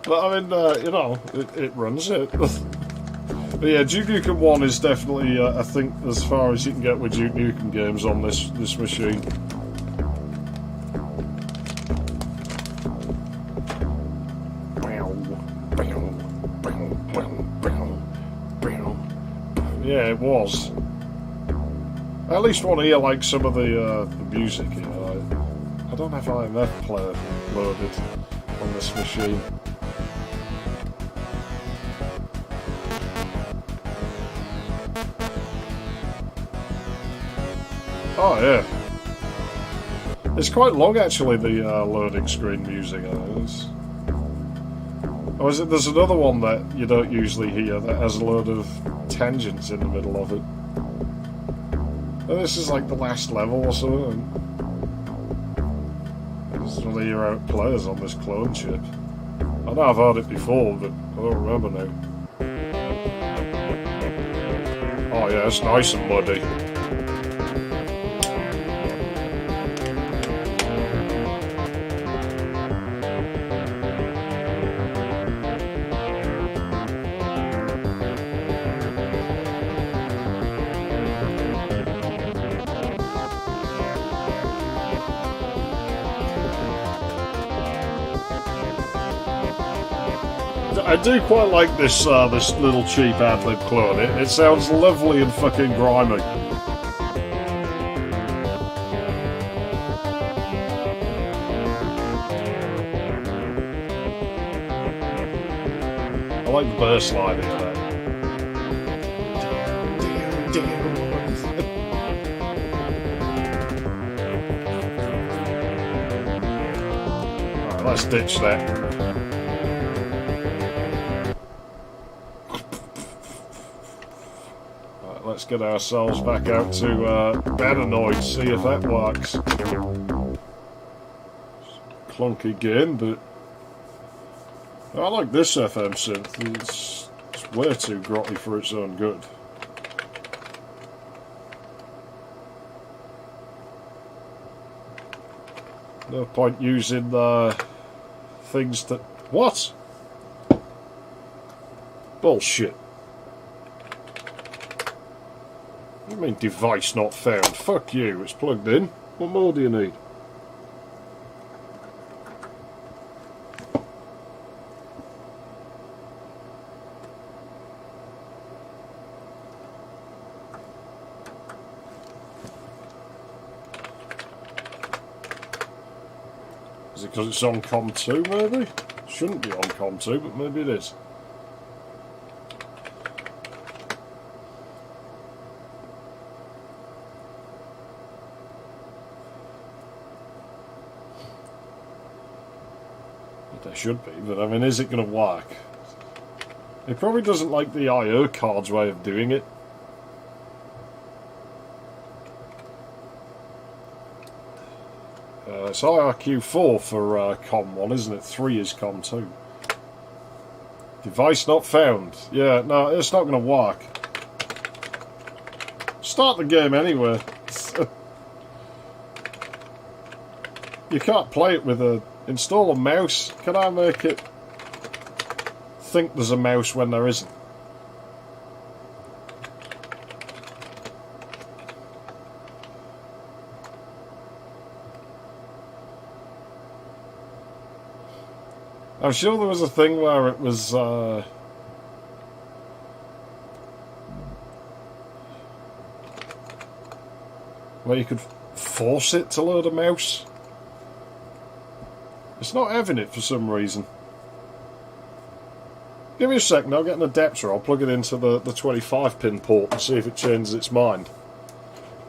But I mean, you know, it runs it. But yeah, Duke Nukem 1 is definitely, I think, as far as you can get with Duke Nukem games on this machine. Yeah, it was. I at least want to hear like some of the music. You know, I don't have IMF player loaded on this machine. Oh yeah, it's quite long actually. The loading screen music. Oh, is it? There's another one that you don't usually hear that has a load of tangents in the middle of it. And this is like the last level or something. This is one of your out players on this clone chip. I know I've heard it before, but I don't remember now. Oh yeah, it's nice and muddy. I do quite like this this little cheap ad-lib clone. It sounds lovely and fucking grimy. I like the burst line here, though. Alright, let's ditch that. Let's get ourselves back out to Bananoid, see if that works. Clunky game, but I like this FM synth. It's way too grotty for its own good. No point using things that... What? Bullshit. What do you mean device not found? Fuck you, it's plugged in. What more do you need? Is it because it's on COM 2 maybe? Shouldn't be on COM 2, but maybe it is. There should be, but I mean, is it going to work? It probably doesn't like the I/O card's way of doing it. It's IRQ4 for COM 1, isn't it? 3 is COM 2. Device not found. Yeah, no, it's not going to work. Start the game anyway. You can't play it with a... Install a mouse. Can I make it think there's a mouse when there isn't? I'm sure there was a thing where it was where you could force it to load a mouse. It's not having it for some reason. Give me a second, I'll get an adapter, I'll plug it into the 25 pin port and see if it changes its mind.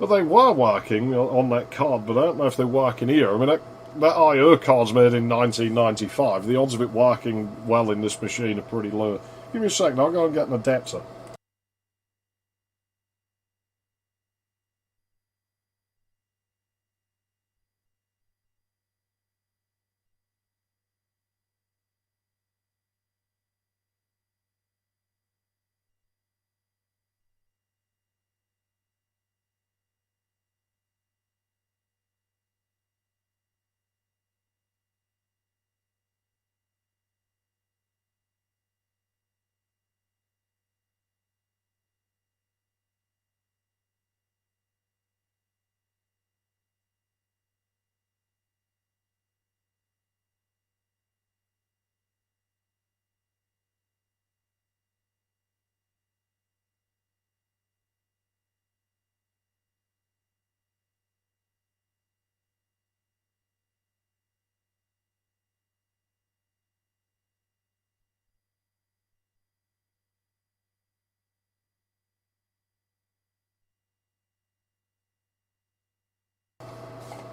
But they were working on that card, but I don't know if they're working here. I mean, that I/O card's made in 1995. The odds of it working well in this machine are pretty low. Give me a second, I'll go and get an adapter.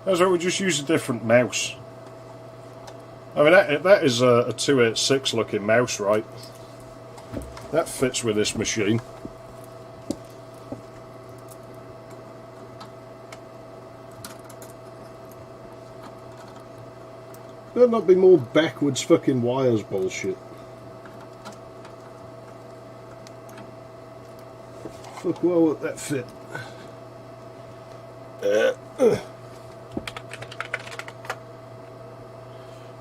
That's right, we just use a different mouse. I mean, that is a 286 looking mouse, right? That fits with this machine. There'll not be more backwards fucking wires bullshit. Fuck, well, would that fit?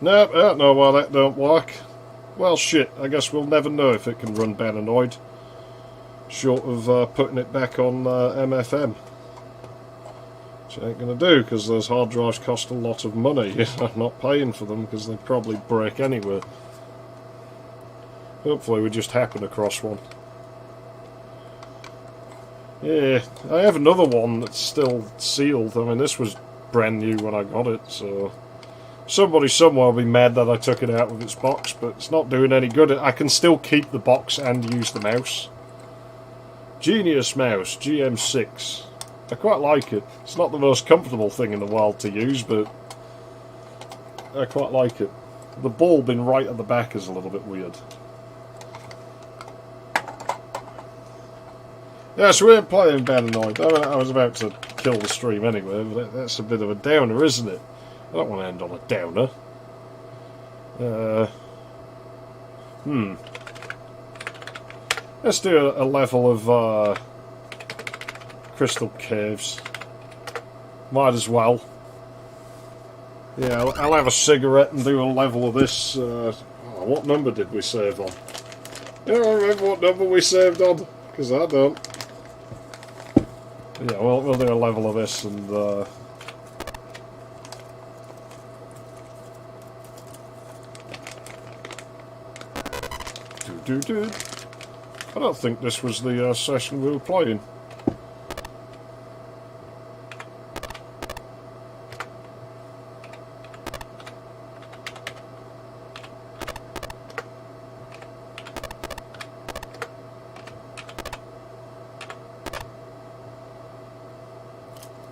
Nope, I don't know why that don't work. Well, shit, I guess we'll never know if it can run Bananoid. Short of putting it back on MFM. Which ain't going to do, because those hard drives cost a lot of money. I'm not paying for them, because they probably break anyway. Hopefully we just happen across one. Yeah, I have another one that's still sealed. I mean, this was brand new when I got it, so... Somebody somewhere will be mad that I took it out of its box, but it's not doing any good. I can still keep the box and use the mouse. Genius mouse, GM6. I quite like it. It's not the most comfortable thing in the world to use, but I quite like it. The ball being right at the back is a little bit weird. Yeah, so we ain't playing Bananoid. I was about to kill the stream anyway, but that's a bit of a downer, isn't it? I don't want to end on a downer. Let's do a level of crystal caves. Might as well. Yeah, I'll have a cigarette and do a level of this. What number did we save on? I don't remember what number we saved on, because I don't. Yeah, we'll do a level of this and... I don't think this was the session we were playing.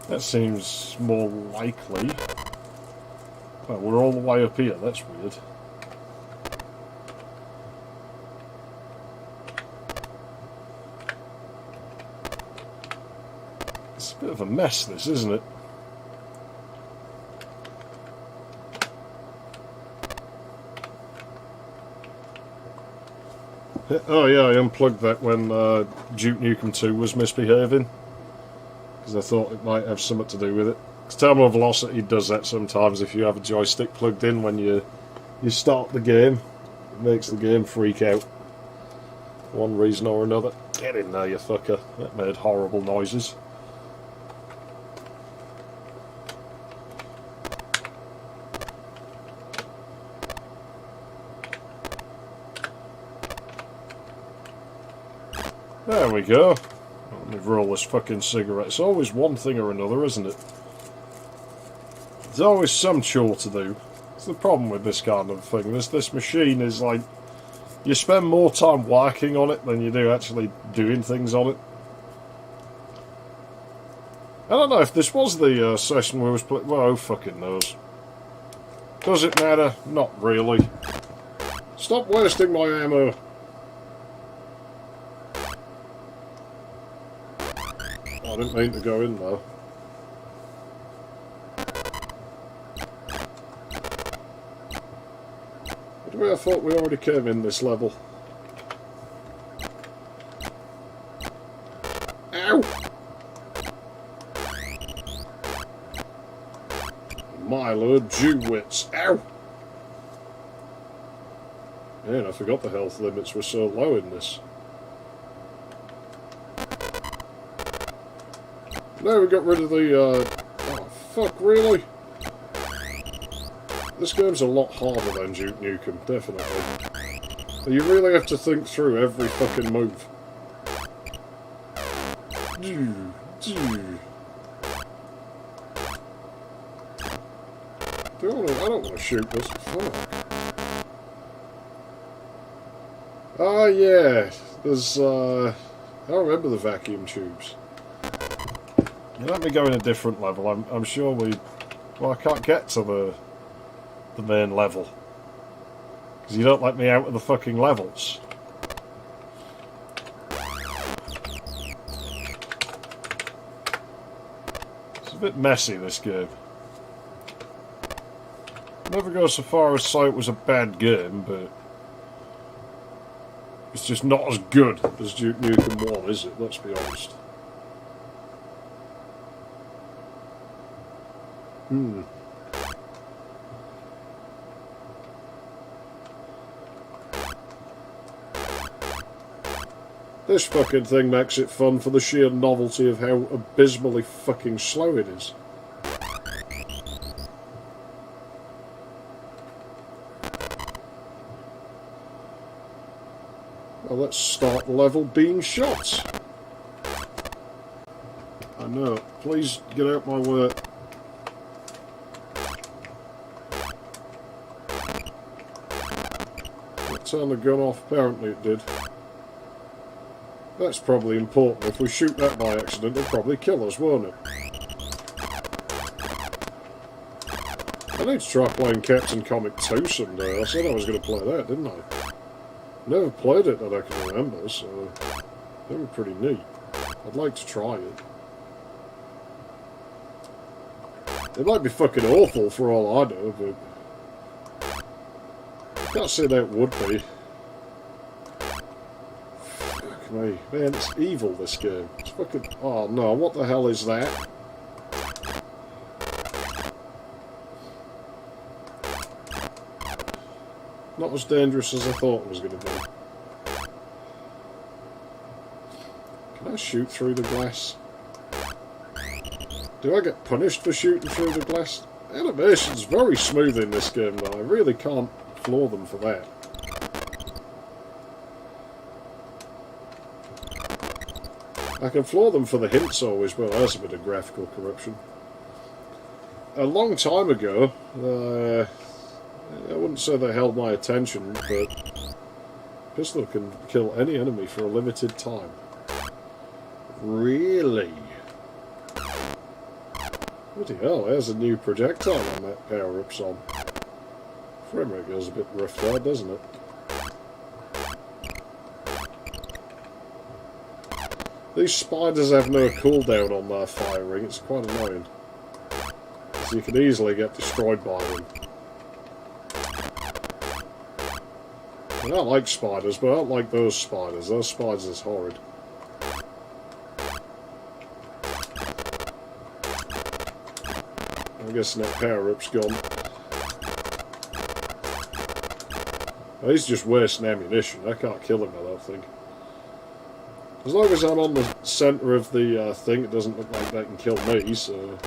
That seems more likely. Well, we're all the way up here, that's weird. It's a bit of a mess, this, isn't it? Oh yeah, I unplugged that when Duke Nukem 2 was misbehaving. Because I thought it might have something to do with it. Because Terminal Velocity does that sometimes if you have a joystick plugged in when you start the game. It makes the game freak out. For one reason or another. Get in there, you fucker. That made horrible noises. There we go. Let me roll this fucking cigarette. It's always one thing or another, isn't it? There's always some chore to do. It's the problem with this kind of thing. This machine is like... You spend more time working on it than you do actually doing things on it. I don't know if this was the session we was playing... Well, who fucking knows? Does it matter? Not really. Stop wasting my ammo. I didn't mean to go in though. I thought we already came in this level. Ow! My lord, Jewwits. Ow! Man, I forgot the health limits were so low in this. No, we got rid of the, oh, fuck, really? This game's a lot harder than Duke Nukem, definitely. You really have to think through every fucking move. I don't want to shoot this. Fuck. Ah, yeah. There's, I remember the vacuum tubes. Let me go in a different level. I'm sure we... Well, I can't get to the main level. Because you don't let me out of the fucking levels. It's a bit messy, this game. Never go so far as say it was a bad game, but... It's just not as good as Duke Nukem 1, is it? Let's be honest. This fucking thing makes it fun for the sheer novelty of how abysmally fucking slow it is. Well, let's start the level being shot. I know. Please get out my way. Turn the gun off. Apparently it did. That's probably important. If we shoot that by accident, it'll probably kill us, won't it? I need to try playing Captain Comic 2 someday. I said I was going to play that, didn't I? Never played it that I can remember, so that would be pretty neat. I'd like to try it. It might be fucking awful for all I know, but... I can't say that would be. me. Man, it's evil, this game. It's fucking... Oh no, what the hell is that? Not as dangerous as I thought it was going to be. Can I shoot through the glass? Do I get punished for shooting through the glass? Animation's very smooth in this game though. I really can't floor them for that. I can floor them for the hints always, but there's a bit of graphical corruption. A long time ago, I wouldn't say they held my attention, but pistol can kill any enemy for a limited time. Really? Bloody hell, there's a new projectile on that power-up's on. Frame rate goes a bit rough there, doesn't it? These spiders have no cooldown on their firing, it's quite annoying. So you can easily get destroyed by them. I don't like spiders, but I don't like those spiders. Those spiders are horrid. I'm guessing that power-up's gone. Oh, he's just wasting ammunition. I can't kill him, I don't think. As long as I'm on the centre of the thing, it doesn't look like they can kill me, so...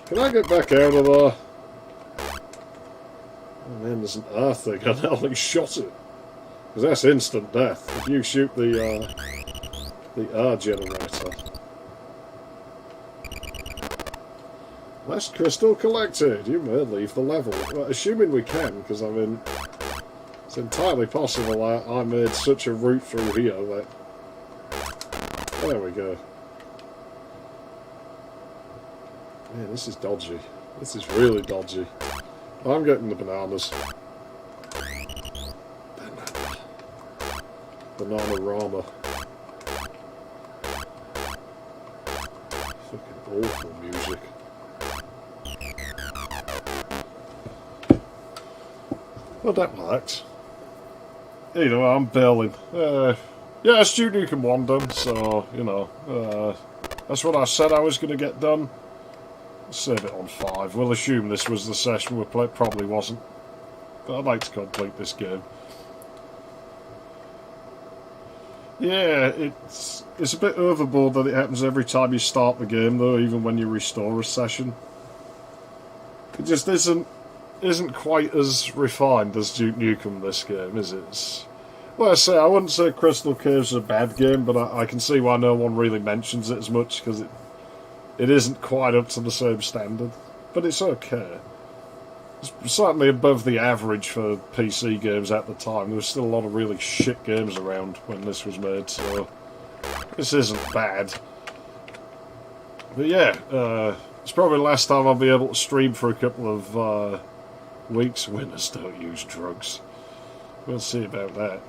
Can I get back out of there? Oh man, there's an R thing. I nearly shot it. Because that's instant death. If you shoot the R generator. Last crystal collected. You may leave the level. Well, assuming we can, because I mean, it's entirely possible I made such a route through here that... There we go. Man, this is dodgy. This is really dodgy. I'm getting the bananas. Banana-rama. Fucking awful music. Well, that works. Either way, I'm bailing. Yeah, it's Nukem 1 done, so, you know, that's what I said I was going to get done. Save it on 5. We'll assume this was the session we played. Probably wasn't. But I'd like to complete this game. Yeah, it's a bit overboard that it happens every time you start the game, though, even when you restore a session. It just isn't quite as refined as Duke Nukem, this game, is it? Well, I wouldn't say Crystal Cave's a bad game, but I can see why no one really mentions it as much, because it isn't quite up to the same standard. But it's okay. It's certainly above the average for PC games at the time. There was still a lot of really shit games around when this was made, so this isn't bad. But yeah, it's probably the last time I'll be able to stream for a couple of weeks. Winners don't use drugs. We'll see about that.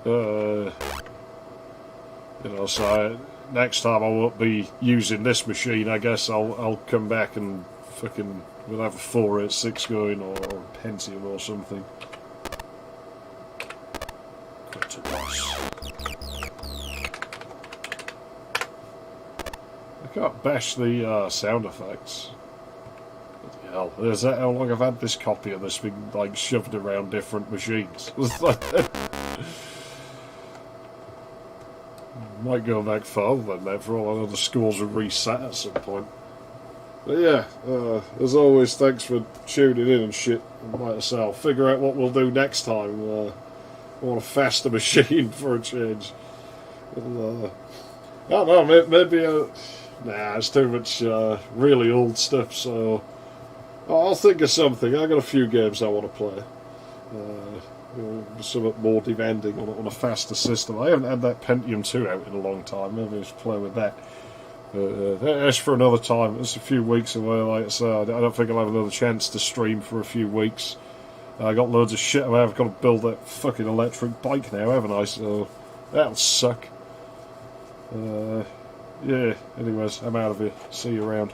You know, so next time I won't be using this machine. I guess I'll come back and fucking we'll have a 486 going or a Pentium or something. Got to boss. I can't bash the sound effects. Bloody hell. Is that how long I've had this copy of this being like shoved around different machines? Might go back further than that for all I know the scores will reset at some point. But yeah, as always, thanks for tuning in and shit. And like I say, I'll figure out what we'll do next time. I want a faster machine for a change. I don't know, maybe... nah, it's too much really old stuff, so... I'll think of something. I've got a few games I want to play. Something more demanding on a faster system. I haven't had that Pentium 2 out in a long time. Maybe I'll just play with that. That's for another time. It's a few weeks away, like I said. I don't think I'll have another chance to stream for a few weeks. I got loads of shit. I've got to build that fucking electric bike now, haven't I? So that'll suck. Yeah, anyways, I'm out of here. See you around.